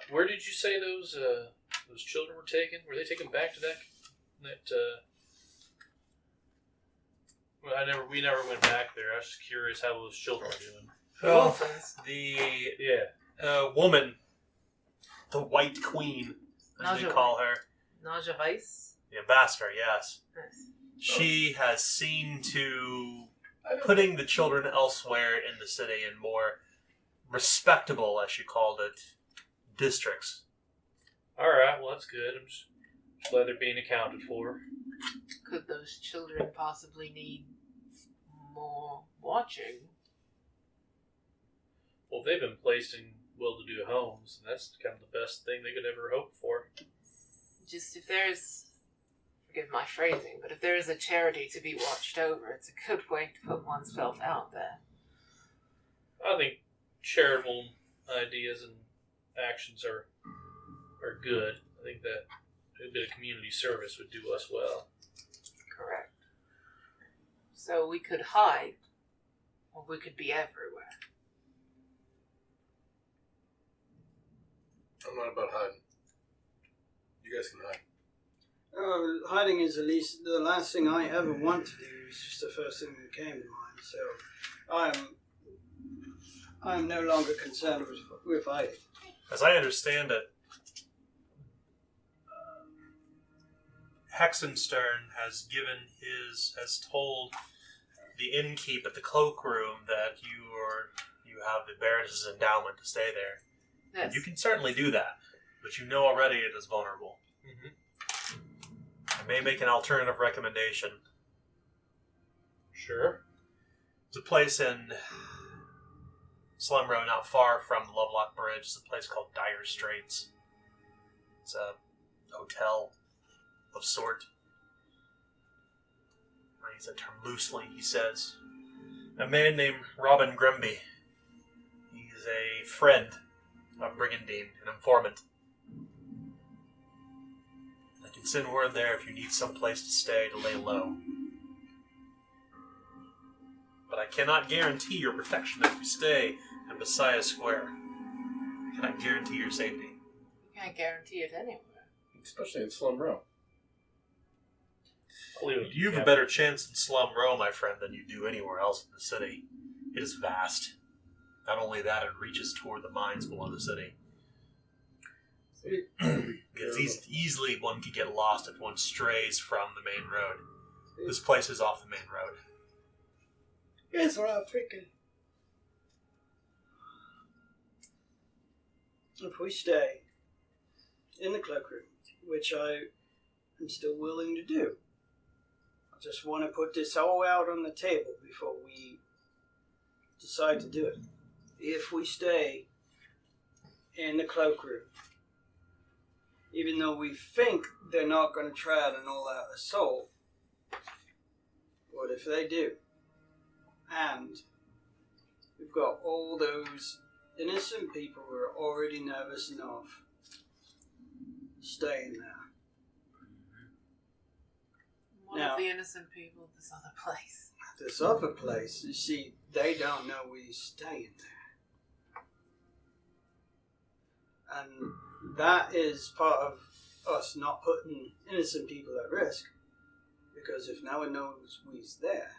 where did you say those children were taken? Were they taken back to that? Well, we never went back there. I was just curious how those children were doing. Well, Orphans. the woman, the White Queen, as they Naja call her, Naja Weiss? the ambassador, yes. Yes. She has seen to putting the children elsewhere in the city in more respectable, as she called it, districts. All right, well that's good. I'm just glad they're being accounted for. Could those children possibly need more watching? Well, they've been placed in well-to-do homes, and that's kind of the best thing they could ever hope for. Just if there's, forgive my phrasing, but if there is a charity to be watched over, it's a good way to put oneself out there. I think charitable ideas and actions are good. I think that a bit of community service would do us well. Correct. So we could hide, or we could be everywhere. I'm not about hiding. You guys can hide. Hiding is at least the last thing I ever want to do. It's just the first thing that came to mind. So I'm no longer concerned with hiding. As I understand it, Hexenstern has told the innkeep at the cloakroom that you have the Baroness's endowment to stay there. Yes. You can certainly do that, but you know already it is vulnerable. I may make an alternative recommendation. Sure. There's a place in Slum Row not far from the Lovelock Bridge. It's a place called Dire Straits. It's a hotel of sort. I use that term loosely, he says. A man named Robin Grimby. He's a friend of Brigandine, an informant. I can send word there if you need some place to stay to lay low. But I cannot guarantee your protection if you stay in Messiah Square. I cannot guarantee your safety. You can't guarantee it anywhere. Especially in Slum Row. You have a better chance in Slum Row, my friend, than you do anywhere else in the city. It is vast. Not only that, it reaches toward the mines below the city. It's easily one could get lost if one strays from the main road. This place is off the main road. That's what I'm thinking. If we stay in the cloakroom, which I am still willing to do, I just want to put this all out on the table before we decide to do it. If we stay in the cloakroom, even though we think they're not going to try out an all-out assault, what if they do? And we've got all those innocent people who are already nervous enough staying there. One Now- of the innocent people at this other place. This other place, you see, they don't know we're staying there. And that is part of us not putting innocent people at risk. Because if no one knows we're there,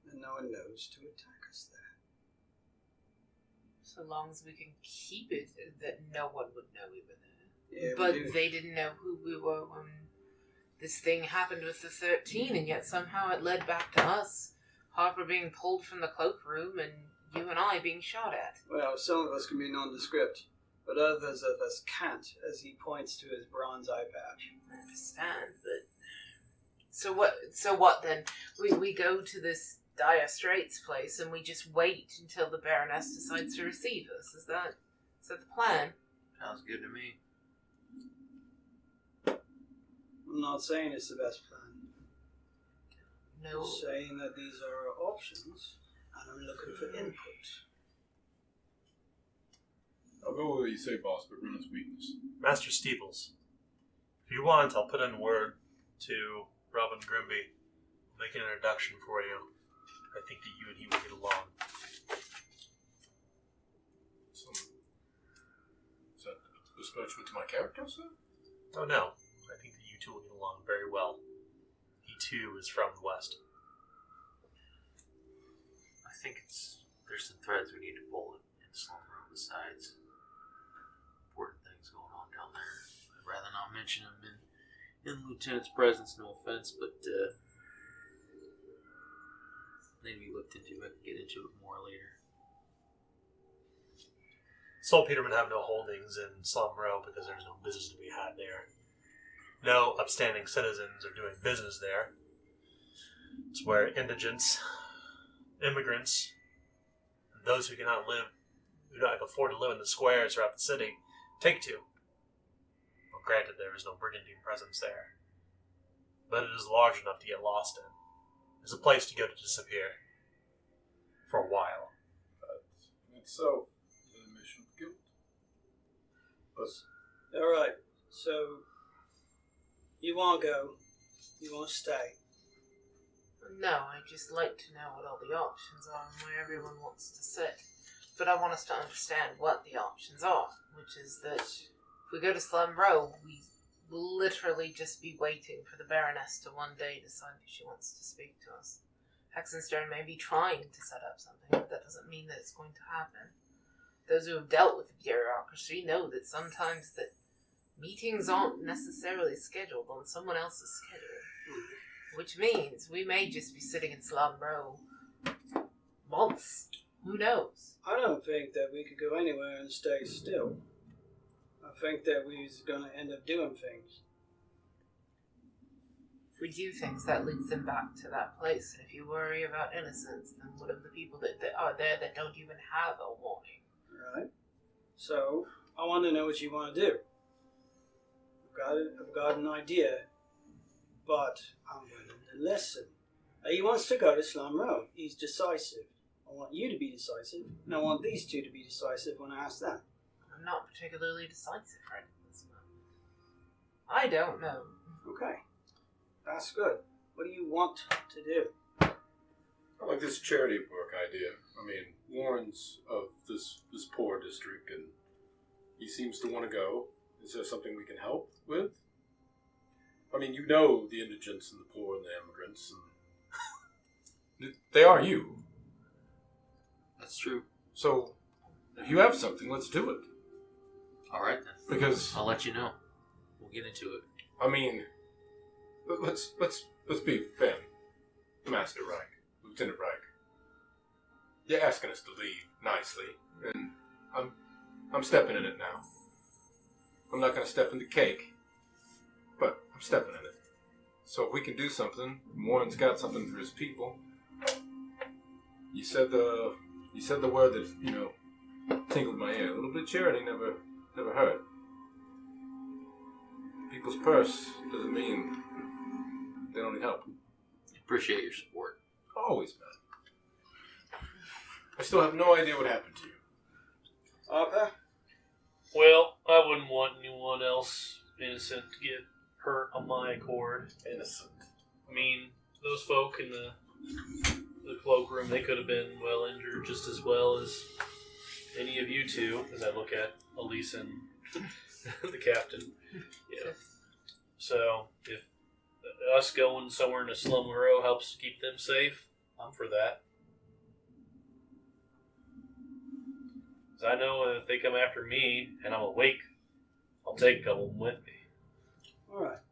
then no one knows to attack us there. So long as we can keep it that no one would know we were there. Yeah, But we do. they didn't know who we were when this thing happened with the 13, and yet somehow it led back to us. Harper being pulled from the cloakroom, and you and I being shot at. Well, some of us can be nondescript, but others of us can't, as he points to his bronze eye patch. I understand, but... So what then? We go to this Dire Straits place, and we just wait until the Baroness decides to receive us. Is that the plan? Sounds good to me. I'm not saying it's the best plan. No. I'm saying that these are our options, and I'm looking for input. I'll go with what you say, boss, but run his weakness. Master Steeples, if you want, I'll put in word to Robin Grimby. Make an introduction for you. I think that you and he will get along. Is that a disparagement to my character, sir? Oh no, I think that you two will get along very well. He too is from the West. I think there's some threads we need to pull in Slum Row besides important things going on down there. I'd rather not mention them in the Lieutenant's presence, no offense, but maybe looked into it, get into it more later. Saltpetermen have no holdings in Slum Row because there's no business to be had there. No upstanding citizens are doing business there. It's where indigents, immigrants, and those who do not afford to live in the squares throughout the city take to. Well, granted, there is no brigandine presence there, but it is large enough to get lost in. It's a place to go to disappear for a while. In itself, is an admission of guilt. But Alright, so you want to go, you want to stay. No, I'd just like to know what all the options are and where everyone wants to sit. But I want us to understand what the options are, which is that if we go to Slum Row, we will literally just be waiting for the Baroness to one day decide if she wants to speak to us. Hexenstern may be trying to set up something, but that doesn't mean that it's going to happen. Those who have dealt with the bureaucracy know that sometimes that meetings aren't necessarily scheduled on someone else's schedule. Which means we may just be sitting in Slum Row months. Who knows? I don't think that we could go anywhere and stay still. I think that we're going to end up doing things. If we do things, that leads them back to that place. And if you worry about innocence, then what of the people that are there that don't even have a warning? Right? So, I want to know what you want to do. I've got an idea, but I'm willing to listen. He wants to go to Slum Row. He's decisive. I want you to be decisive, and I want these two to be decisive when I ask them. I'm not particularly decisive right at this moment. I don't know. Okay. That's good. What do you want to do? I like this charity work idea. I mean, Warren's of this poor district, and he seems to want to go. Is there something we can help with? I mean, you know the indigents and the poor and the immigrants, and they are you. That's true. So, if you have something, let's do it. All right then. Because I'll let you know. We'll get into it. I mean, let's be fair, Master Reich, Lieutenant Reich. You're asking us to leave nicely, and I'm stepping in it now. I'm not gonna step in the cake, but I'm stepping in it. So if we can do something, Warren's got something for his people. You said the word that tinkled my ear. A little bit of charity never hurt. People's purse doesn't mean they don't need help. Appreciate your support. Always, man. I still have no idea what happened to you. Harper? Well, I wouldn't want anyone else innocent to get hurt on my accord. Innocent. I mean, those folk in the cloakroom, they could have been well injured just as well as any of you two, as I look at Elise and the captain. Yeah. So, if us going somewhere in a slum row helps keep them safe, I'm for that. 'Cause I know if they come after me and I'm awake, I'll take a couple of them with me. Alright.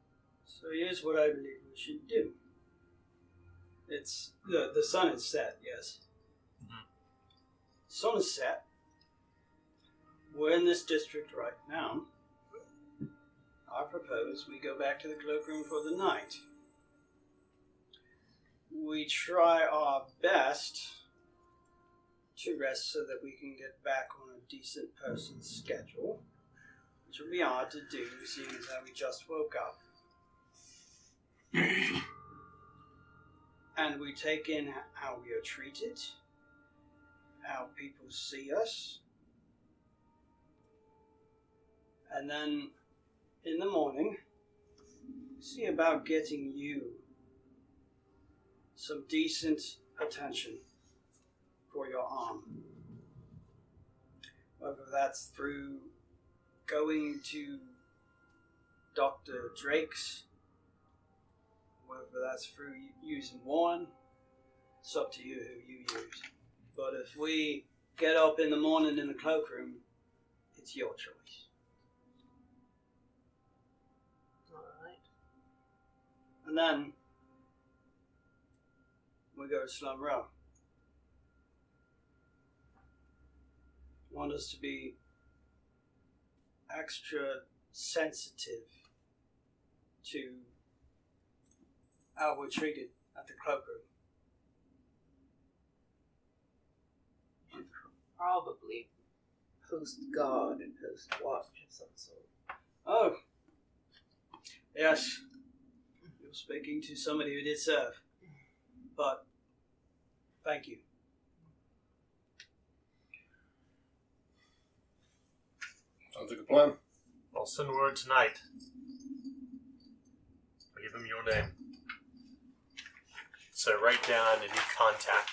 So here's what I believe we should do. It's the sun is set, yes. Mhm. Sun is set. We're in this district right now. I propose we go back to the cloakroom for the night. We try our best to rest so that we can get back on a decent person's schedule, which will be hard to do seeing as how we just woke up. And we take in how we are treated, how people see us, and then in the morning, see about getting you some decent attention for your arm. Whether that's through going to Dr. Drake's, whether that's through using one, it's up to you who you use. But if we get up in the morning in the cloakroom, it's your choice. Alright. And then we go to Slum Row. Want us to be extra sensitive to how we're treated at the cloakroom. Probably post guard and post watch of some sort. Oh, yes. You're speaking to somebody who did serve. But, thank you. Sounds like a plan. I'll send word tonight. I'll give him your name. So write down a new contact.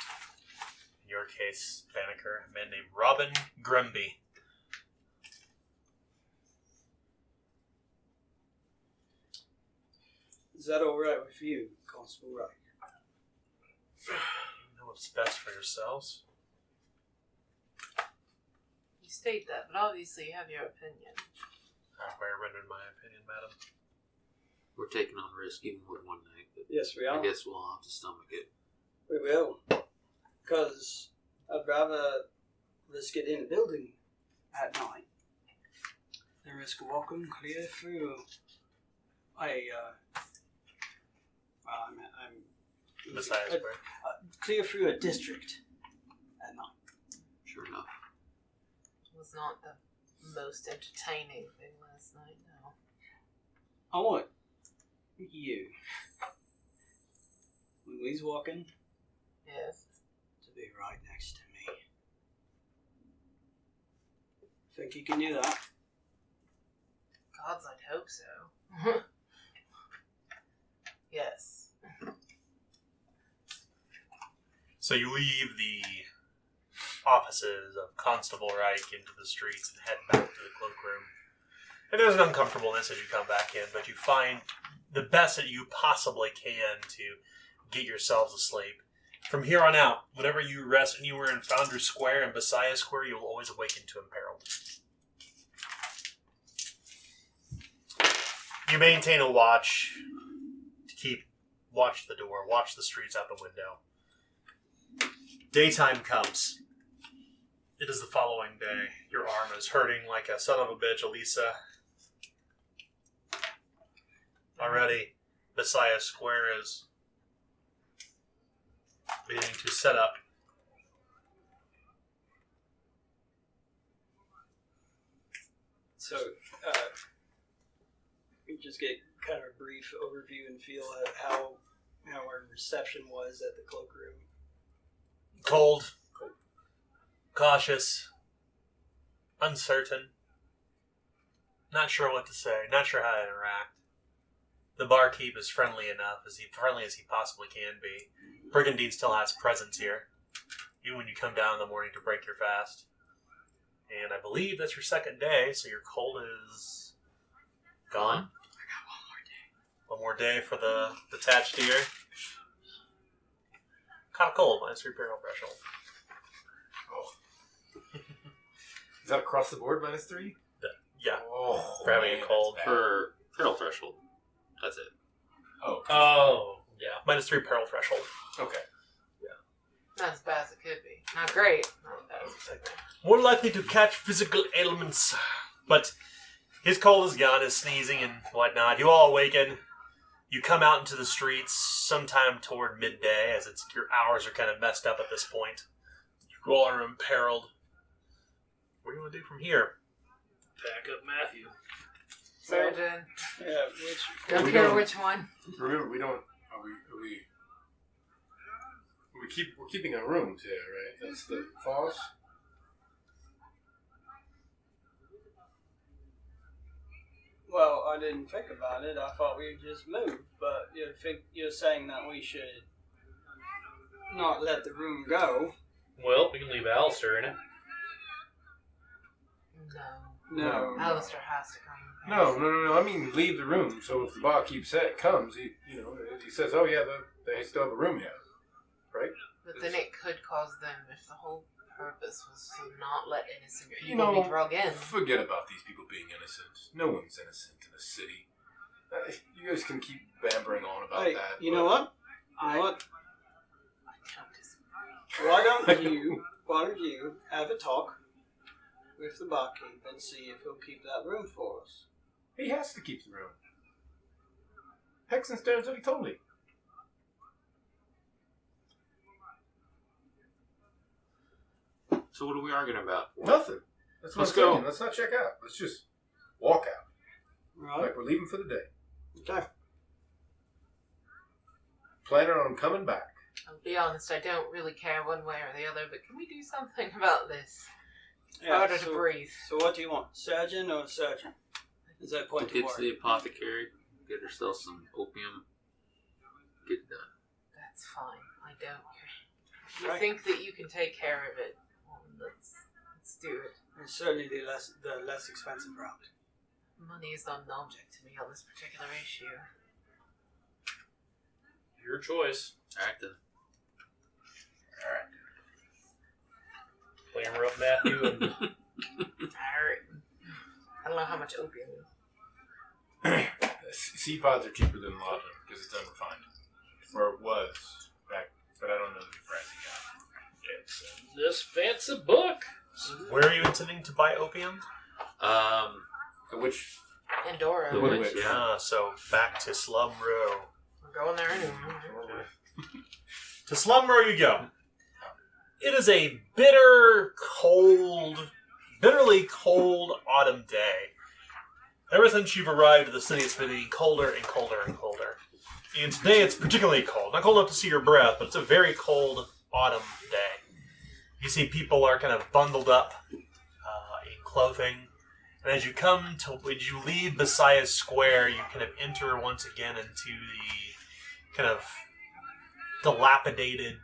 In your case, Banneker, a man named Robin Grimby. Is that alright with you, Constable Wright? You know what's best for yourselves. You state that, but obviously you have your opinion. Halfway rendered my opinion, madam. We're taking on risk even with one night, but Yes, we are. I guess we'll have to stomach it. We will. Because I'd rather risk it in a building at night than risk walking clear through clear through a district at night. Sure enough. It was not the most entertaining thing last night, no. I want you, when we's walking, Yes. to be right next to me. Think you can do that? Gods, I'd hope so. Yes. So you leave the offices of Constable Reich into the streets and head back to the cloakroom. And there's an uncomfortableness as you come back in, but you find the best that you possibly can to get yourselves asleep. From here on out, whenever you rest anywhere in Founders Square and Messiah Square, you will always awaken to imperiled. You maintain a watch to watch the door, watch the streets out the window. Daytime comes. It is the following day. Your arm is hurting like a son of a bitch, Elisa. Already, Messiah Square is beginning to set up. So, we just get kind of a brief overview and feel at how our reception was at the cloakroom. Cold, cautious, uncertain, not sure what to say, not sure how to interact. The barkeep is friendly enough, friendly as he possibly can be. Brigandine still has presence here, even when you come down in the morning to break your fast. And I believe that's your second day, so your cold is gone. I got One more day for the detached deer. Kind of cold, minus 3 peril threshold. Is that across the board, -3? Yeah, Oh, for having man, a cold. that's bad. For peril threshold. That's it. Oh, Oh, yeah, minus 3 peril threshold. okay. Not as bad as it could be. Not great. Not as bad as it could be. More likely to catch physical ailments. But his cold is gone, his sneezing and whatnot. You all awaken. You come out into the streets sometime toward midday, as your hours are kind of messed up at this point. You all are imperiled. What do you want to do from here? Pack up Matthew. Surgeon. Yeah, Don't We care don't- which one. Remember, we don't. We're keeping our rooms here, right? That's the clause. well, I didn't think about it. I thought we'd just move, but you're saying that we should not let the room go. Well, we can leave Alistair in it. No. Alistair has to come. No. I mean, leave the room. So if the barkeep comes, he says, "Oh yeah, they still have a room here," right? But then it could cause them, if the whole purpose was to not let innocent people You know, be drug in. Forget about these people being innocent. No one's innocent in the city. You guys can keep bambering on about Hey, that. you know what? I don't disagree. Why don't you have a talk with the barkeep and see if he'll keep that room for us? He has to keep the room. Hexenstern's already told me. So what are we arguing about? Nothing. That's what Let's I'm saying. go. Let's not check out. Let's just walk out. Right? Like we're leaving for the day. Okay. Planning on coming back. I'll be honest, I don't really care one way or the other, but can we do something about this? It's Yeah, harder so- to breathe. So what do you want? Surgeon or surgeon? Is that point to Get to work? the apothecary, get herself some opium, get it done. That's fine. I don't care. If you Right. think that you can take care of it, well, let's do it. It's certainly the less expensive route. Money is not an object to me on this particular issue. Your choice. Alright then. Clamor up Matthew and Alright. I don't know how much opium is. Sea pods are cheaper than laudanum because it's unrefined. Or it was back, but I don't know the price he got. it's in this fancy book. Where are you intending to buy opium? So which Andorra. The Wood witch, Witch. yeah. So back to Slum Row. We're going there anyway. To Slum Row you go. It is a bitterly cold autumn day. Ever since you've arrived at the city, it's been getting colder and colder and colder. And today it's particularly cold. Not cold enough to see your breath, but it's a very cold autumn day. You see people are kind of bundled up in clothing. And as you leave Messiah Square, you kind of enter once again into the kind of dilapidated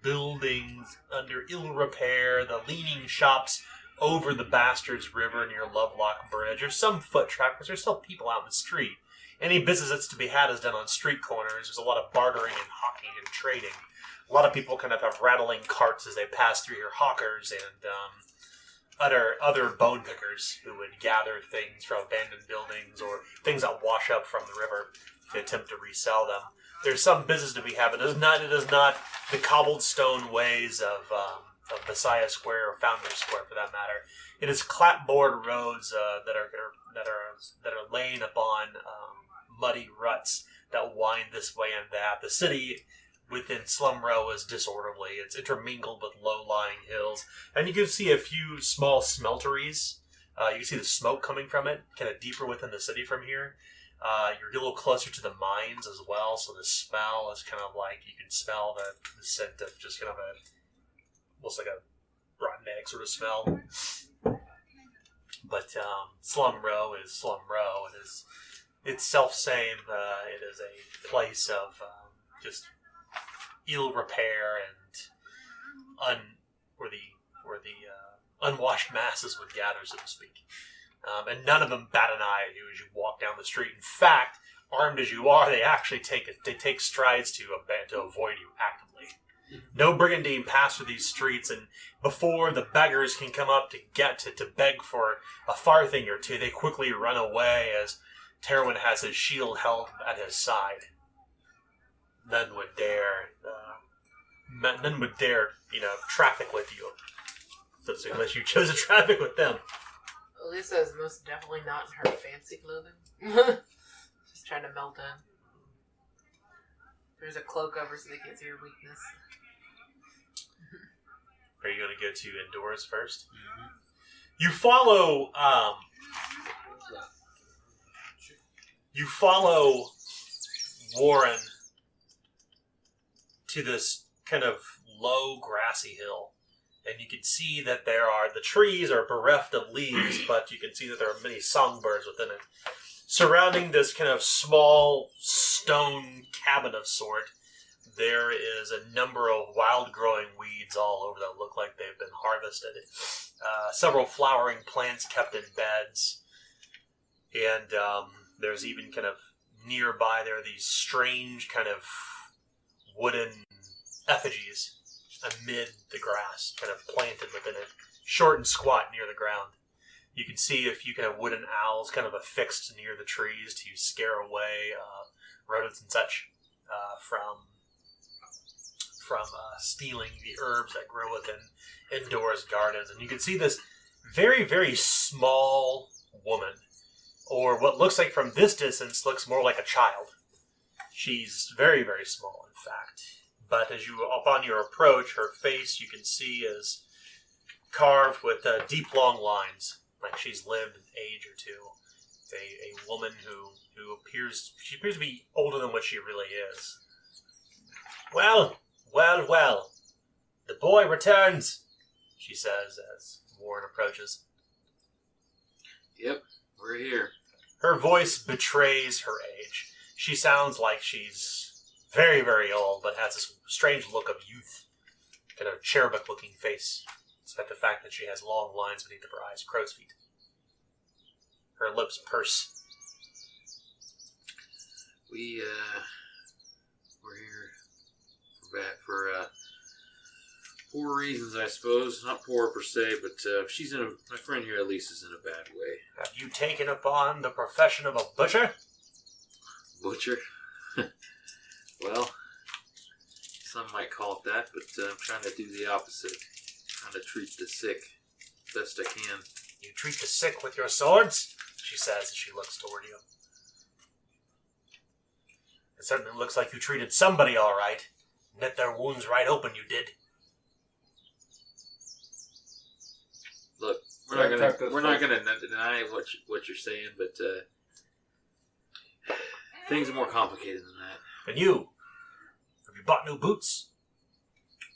buildings under ill repair, the leaning shops over the Bastards River near Lovelock Bridge. There's some foot traffic, there's still people out in the street. Any business that's to be had is done on street corners. There's a lot of bartering and hawking and trading. A lot of people kind of have rattling carts as they pass through here, hawkers and other bone pickers who would gather things from abandoned buildings or things that wash up from the river to attempt to resell them. There's some business to be had, but it is not the cobbled stone ways of Messiah Square or Foundry Square, for that matter. It is clapboard roads that are laying upon muddy ruts that wind this way and that. The city within Slum Row is disorderly. It's intermingled with low-lying hills, and you can see a few small smelteries. You can see the smoke coming from it, kind of deeper within the city from here. You're a little closer to the mines as well, so the smell is kind of like you can smell the scent of just kind of almost like a rotten egg sort of smell. But Slum Row is Slum Row. It's self-same. It is a place of just ill repair and where the unwashed masses would gather, so to speak. And none of them bat an eye at you as you walk down the street. In fact, armed as you are, they actually take strides to avoid you actively. No brigandine pass through these streets, and before the beggars can come up to get to beg for a farthing or two, they quickly run away as Terwin has his shield held at his side. None would dare, traffic with you, unless you chose to traffic with them. Lisa is most definitely not in her fancy clothing. She's trying to melt in. There's a cloak over so they can't see her weakness. Are you going to go to indoors first? Mm-hmm. You follow. You follow Warren to this kind of low grassy hill. And you can see that the trees are bereft of leaves, but you can see that there are many songbirds within it. Surrounding this kind of small stone cabin of sort, there is a number of wild-growing weeds all over that look like they've been harvested. Several flowering plants kept in beds. And there's even kind of nearby there are these strange kind of wooden effigies amid the grass, kind of planted within it, short and squat near the ground. You can see a few kind of wooden owls kind of affixed near the trees to scare away rodents and such from stealing the herbs that grow within indoors gardens. And you can see this very, very small woman, or what looks like from this distance looks more like a child. She's very, very small, in fact. But as you, upon your approach, her face you can see is carved with deep, long lines, like she's lived an age or two. A woman who appears to be older than what she really is. Well, the boy returns, she says as Warren approaches. Yep, we're here. Her voice betrays her age. She sounds like she's very, very old, but has this strange look of youth. Kind of cherubic-looking face, despite the fact that she has long lines beneath her eyes, crow's feet. Her lips purse. We're here for poor reasons, I suppose. Not poor per se, but my friend here at least is in a bad way. Have you taken upon the profession of a butcher? Butcher? Well, some might call it that, but I'm trying to do the opposite. Trying to treat the sick best I can. You treat the sick with your swords? She says as she looks toward you. It certainly looks like you treated somebody all right. Knit their wounds right open, you did. Look, we're not gonna deny what you're saying, but things are more complicated than that. And you? Have you bought new boots?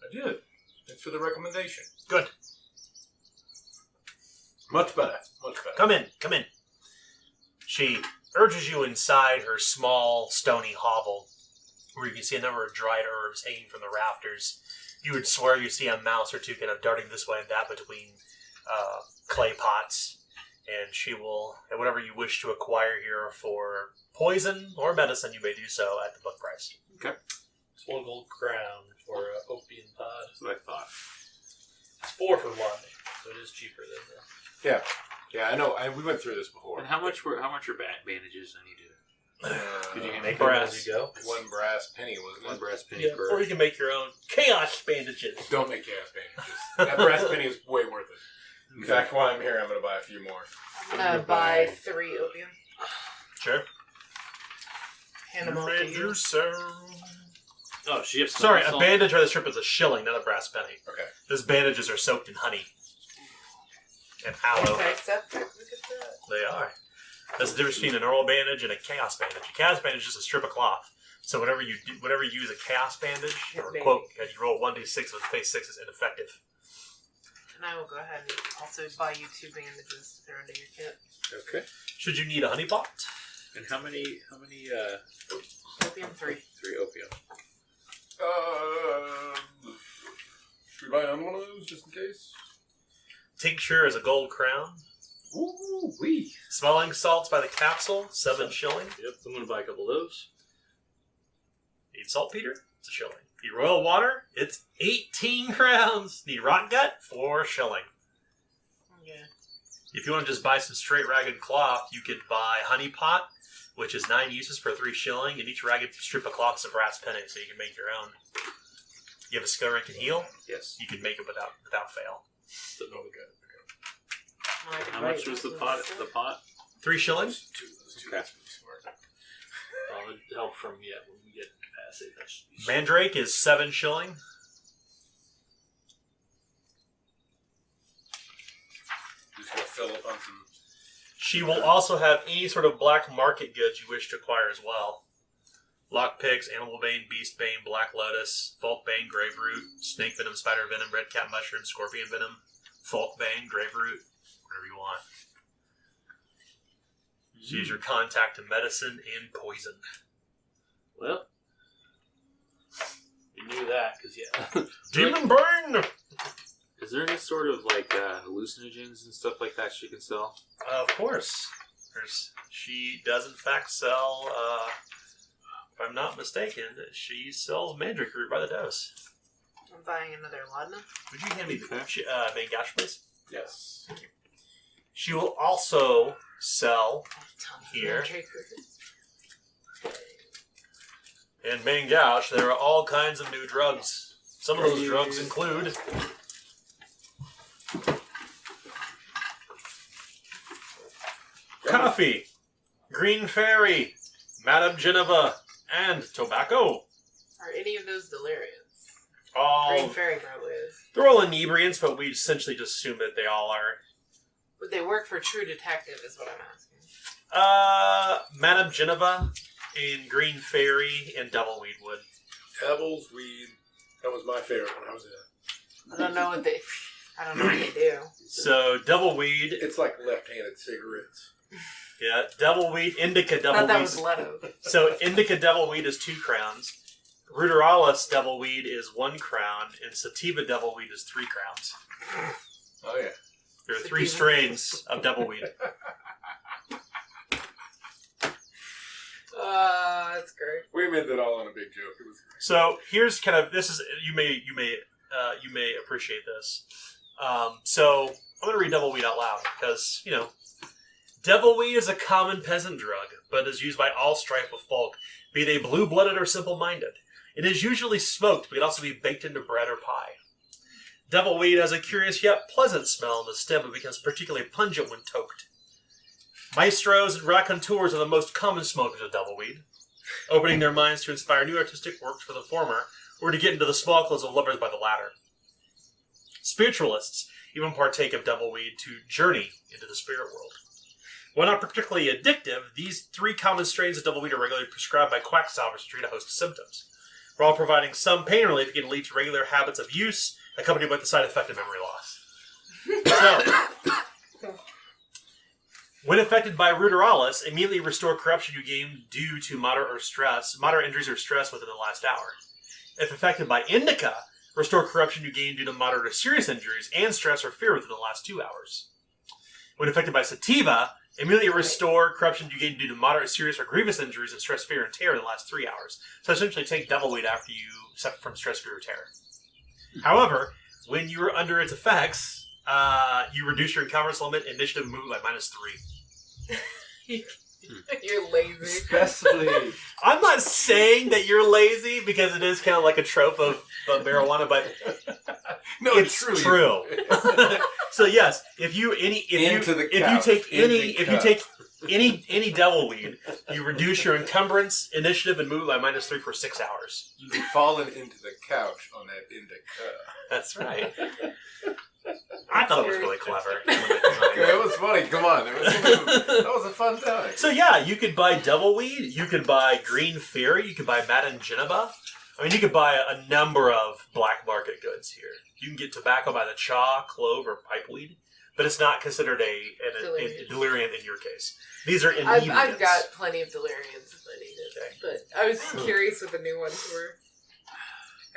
I did. Thanks for the recommendation. Good. Much better. Much better. Come in. She urges you inside her small, stony hovel, where you can see a number of dried herbs hanging from the rafters. You would swear you see a mouse or two kind of darting this way and that between clay pots and she will, and whatever you wish to acquire here for poison or medicine, you may do so at the book price. Okay. It's 1 gold crown for an opium pod. That's what I thought. It's 4 for 1, so it is cheaper than the... Yeah, I know. We went through this before. And how much are bandages I need to... Could you Make make them as you go. 1 brass penny, wasn't it? 1 brass penny Yeah, per... or you can make your own chaos bandages. Don't make chaos bandages. That brass penny is way worth it. In fact, while I'm here, I'm going to buy a few more. I'm gonna buy 3 opium. Sure. Hand them all to you. Oh, she has Sorry, a bandage by the strip is a shilling, not a brass penny. Okay. Those bandages are soaked in honey and aloe. Okay, Seth, look at that. They are. That's the difference between a normal bandage and a chaos bandage. A chaos bandage is just a strip of cloth. So whenever you use a chaos bandage, or quote, you roll 1d6 with phase 6 is ineffective. And I will go ahead and also buy you 2 bandages to throw into your kit. Okay. Should you need a honey pot? And how many Opium 3. 3 opium? Should we buy another one of those just in case? Tincture is a gold crown. Ooh, wee. Smelling salts by the capsule, 7 shilling. Yep, I'm going to buy a couple of those. Need saltpeter? It's a shilling. Need royal water? It's 18 crowns. Need rot gut? 4 shilling. Yeah. If you want to just buy some straight ragged cloth, you could buy honey pot, which is 9 uses for 3 shilling, and each ragged strip of cloth is a brass penny, so you can make your own. You have a skill rank in heal? Yes. You can make it without fail. So, no, we got it. How much was the pot? 3 shillings? Two of those. Okay. That's pretty smart. It'll help from, when we get capacity. That should be Mandrake is 7 shilling. Just going to fill up on some... She will also have any sort of black market goods you wish to acquire as well. Lockpicks, animal bane, beast bane, black lotus, folk bane, grave root, snake venom, spider venom, red cat mushroom, scorpion venom, folk bane, grave root, whatever you want. So use your contact to medicine and poison. Well, you knew that, because, Demon burn! Is there any sort of hallucinogens and stuff like that she can sell? Of course. She does in fact sell, if I'm not mistaken, she sells mandrake root by the dose. I'm buying another laudanum. Would you hand me the main gash, please? Yes. She will also sell Tons of Here. mandrake root. in main gouge. There are all kinds of new drugs. Some of those drugs include coffee, green fairy, Madame Geneva, and tobacco. Are any of those deliriums? All Green Fairy probably is. they're all inebriants, but we essentially just assume that they all are. Would they work for True Detective is what I'm asking. Madame Geneva and Green Fairy and Devilweed would. Devil's Weed. That was my favorite when I was in. I don't know what they do. So Devilweed, It's like left-handed cigarettes. yeah, Devilweed, Indica I thought that was Devilweed. Leto. So Indica Devilweed is 2 crowns. Ruderalis Devilweed is 1 crown, and Sativa Devilweed is 3 crowns. Oh, yeah. There are 3 Sativa. strains of Devilweed. That's great. We made that all on a big joke. It was great. So here's kind of this is you may appreciate this. So I'm going to read Devilweed out loud because Devilweed is a common peasant drug, but is used by all stripe of folk, be they blue-blooded or simple-minded. It is usually smoked, but can also be baked into bread or pie. Devilweed has a curious yet pleasant smell in the stem and becomes particularly pungent when toked. Maestros and raconteurs are the most common smokers of Devilweed, opening their minds to inspire new artistic works for the former, or to get into the small clothes of lovers by the latter. Spiritualists even partake of Devilweed to journey into the spirit world. While not particularly addictive, these 3 common strains of Devilweed are regularly prescribed by quacksalvers to treat a host of symptoms. While providing some pain relief, it can lead to regular habits of use, accompanied by the side effect of memory loss. So, when affected by Ruderalis, immediately restore corruption you gained due to moderate injuries or stress within the last hour. If affected by Indica, restore corruption you gained due to moderate or serious injuries and stress or fear within the last 2 hours. When affected by sativa, immediately restore corruption you gain due to moderate, serious, or grievous injuries and stress, fear, and terror in the last 3 hours. So essentially take double weight after you suffer from stress, fear, or terror. However, when you are under its effects, you reduce your encumbrance limit, initiative, and movement by -3. You're lazy. Especially. I'm not saying that you're lazy because it is kind of like a trope of marijuana, but No, it's truly. true. So yes, if you take any devil weed, you reduce your encumbrance, initiative, and move by -3 for 6 hours. You've fallen into the couch on that indica. That's right. I thought it was really clever. It was funny. Come on. That was a fun time. So yeah, you could buy devil weed, you could buy green fairy, you could buy Madanjinaba. I mean, you could buy a number of black market goods here. You can get tobacco by the chaw, clove, or pipeweed, but it's not considered a delirium in your case. These are inebriants. I've got plenty of deliriums if I need it. Okay. But I was curious what the new ones were. I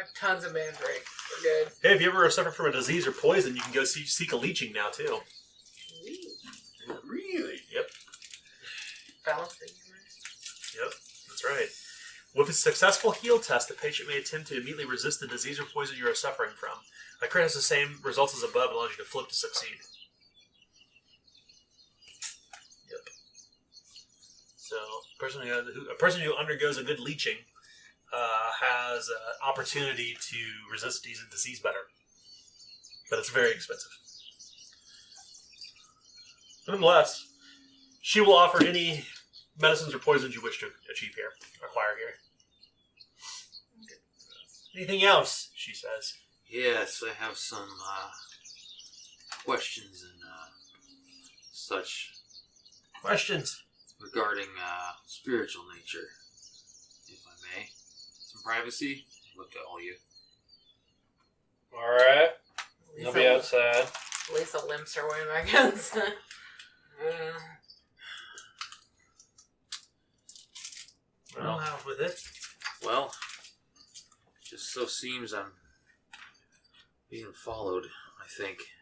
have tons of mandrake. We're good. Hey, if you ever suffer from a disease or poison, you can go seek a leeching now, too. Really? Yep. Balancing. Yep, that's right. With a successful heal test, the patient may attempt to immediately resist the disease or poison you are suffering from. A crit has the same results as above and allows you to flip to succeed. Yep. So, a person who undergoes a good leeching has an opportunity to resist disease better. But it's very expensive. Nonetheless, she will offer any medicines or poisons you wish to acquire here. Anything else, she says. Yes, I have some questions and such Questions? regarding spiritual nature, if I may. Some privacy. Look to all you. Alright. I'll be outside. At least the limps are way back outside. Well, out with it. Well, just so seems I'm being followed, I think.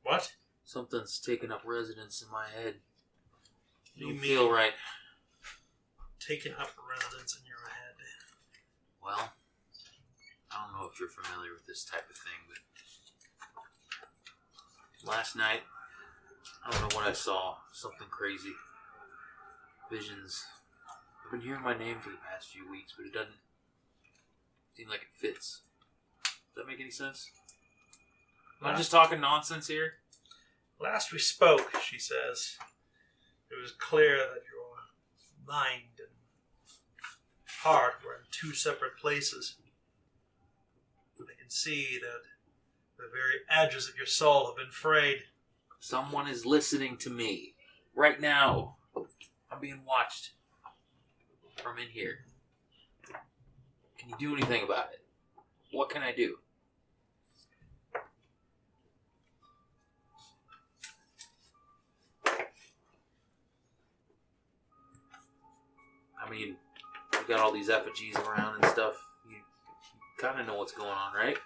What? Something's taken up residence in my head. You Don't mean feel right. taking up residence in your head? Well, I don't know if you're familiar with this type of thing, but last night, I don't know what I saw. Something crazy. Visions. I've been hearing my name for the past few weeks, but it doesn't seem like it fits. Does that make any sense? Am I just talking nonsense here? Last we spoke, she says, it was clear that your mind and heart were in two separate places. I can see that the very edges of your soul have been frayed. Someone is listening to me. Right now. I'm being watched. From in here. Can you do anything about it? What can I do? I mean, we got all these effigies around and stuff. You kind of know what's going on, right?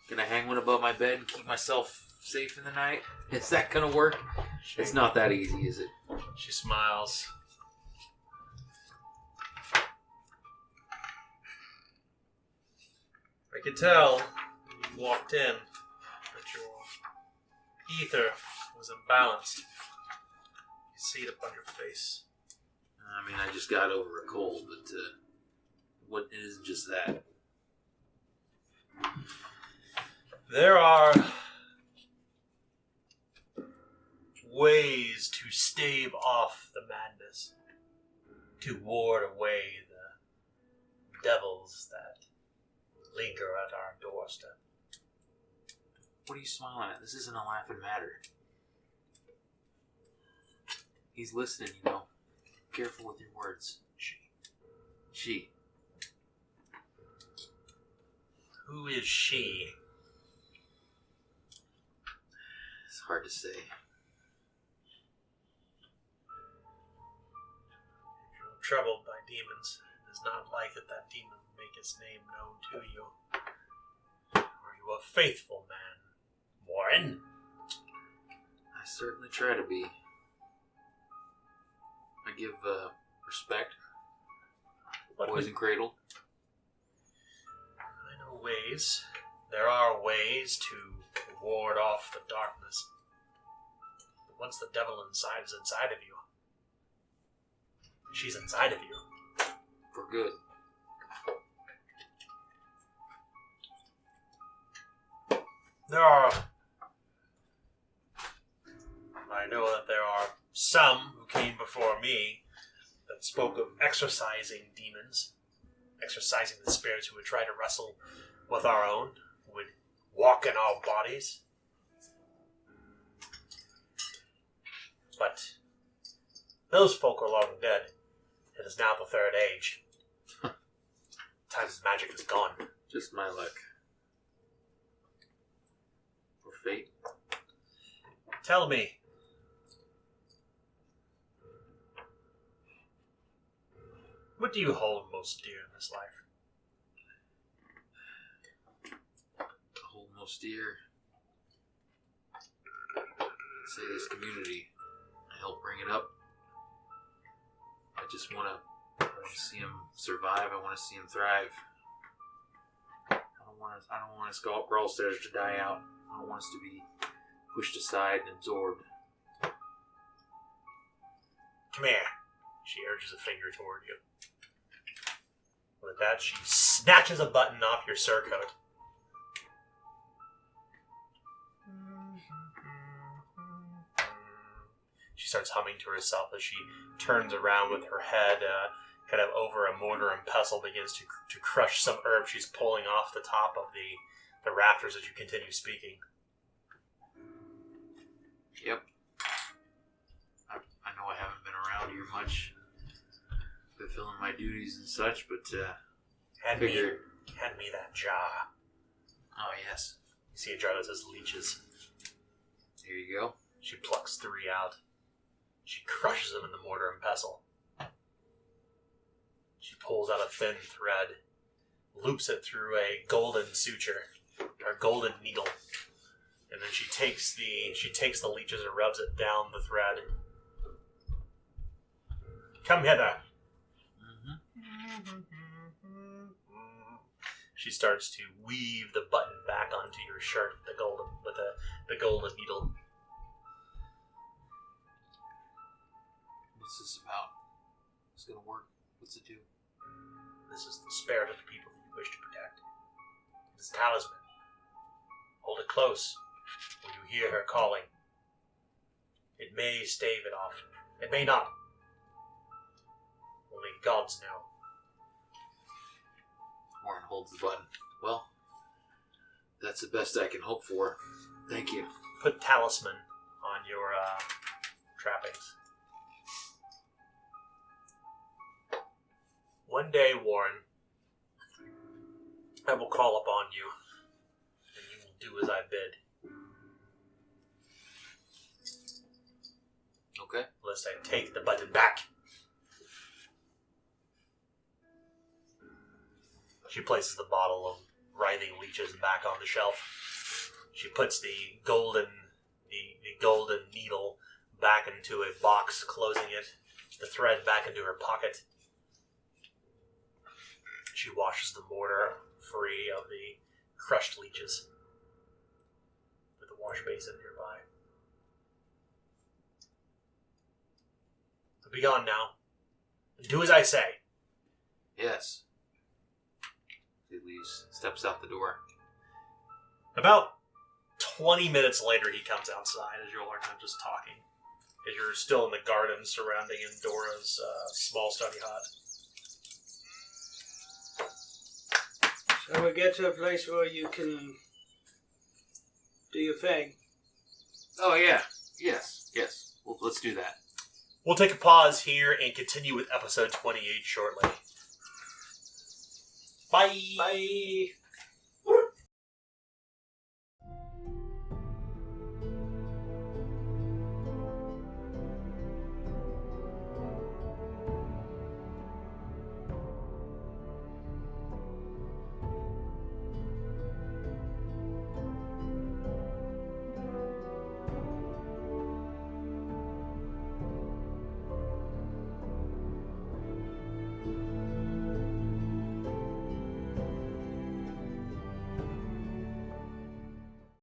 Can I hang one above my bed and keep myself safe in the night? Is that gonna work? It's not that easy, is it? She smiles. I could tell when you walked in that your ether was imbalanced. You see it upon your face. I mean, I just got over a cold, but what is just that? There are ways to stave off the madness, to ward away the devils that linger at our doorstep. What are you smiling at? This isn't a laughing matter. He's listening, you know. Careful with your words. She. Who is she? It's hard to say. If you're troubled by demons, it is not like that demon make its name known to you. Are you a faithful man, Warren? I certainly try to be. I give respect. Poison cradle. I know ways. There are ways to ward off the darkness. But once the devil inside is inside of you, she's inside of you. For good. I know that there are some who came before me that spoke of exorcising demons, exorcising the spirits who would try to wrestle with our own, who would walk in our bodies. But those folk are long dead. It is now the third age. Time's magic is gone. Just my luck. Or fate. Tell me, what do you hold most dear in this life? Hold most dear. Say this community. I help bring it up. I just want to see him survive. I want to see him thrive. I don't want us Brawl Stars to die out. I don't want us to be pushed aside and absorbed. Come here. She urges a finger toward you. With that, she snatches a button off your surcoat. She starts humming to herself as she turns around with her head kind of over a mortar and pestle, begins to crush some herb she's pulling off the top of the rafters as you continue speaking. Yep. I know I haven't been around here much, fulfilling my duties and such, but Hand me that jar. Oh, yes. You see a jar that says leeches. Here you go. She plucks 3 out. She crushes them in the mortar and pestle. She pulls out a thin thread, loops it through a golden suture, or golden needle, and then she takes the leeches and rubs it down the thread. Come hither. She starts to weave the button back onto your shirt with the golden needle. What's this about? It's gonna work. What's it do? This is the spirit of the people that you wish to protect. It's a talisman. Hold it close when you hear her calling. It may stave it off. It may not. Only gods know. Warren holds the button. Well, that's the best I can hope for. Thank you. Put talisman on your trappings. One day, Warren, I will call upon you, and you will do as I bid. Okay. Lest I take the button back. She places the bottle of writhing leeches back on the shelf. She puts the golden needle back into a box, closing it, the thread back into her pocket. She washes the mortar free of the crushed leeches with a wash basin nearby. Be gone now. And do as I say. Yes. He leaves, steps out the door. About 20 minutes later, he comes outside as you all are kind of just talking. As you're still in the garden surrounding Dora's small study hut. So we get to a place where you can do your thing. Oh, yeah. Yes. Well, let's do that. We'll take a pause here and continue with episode 28 shortly. Bye! Bye!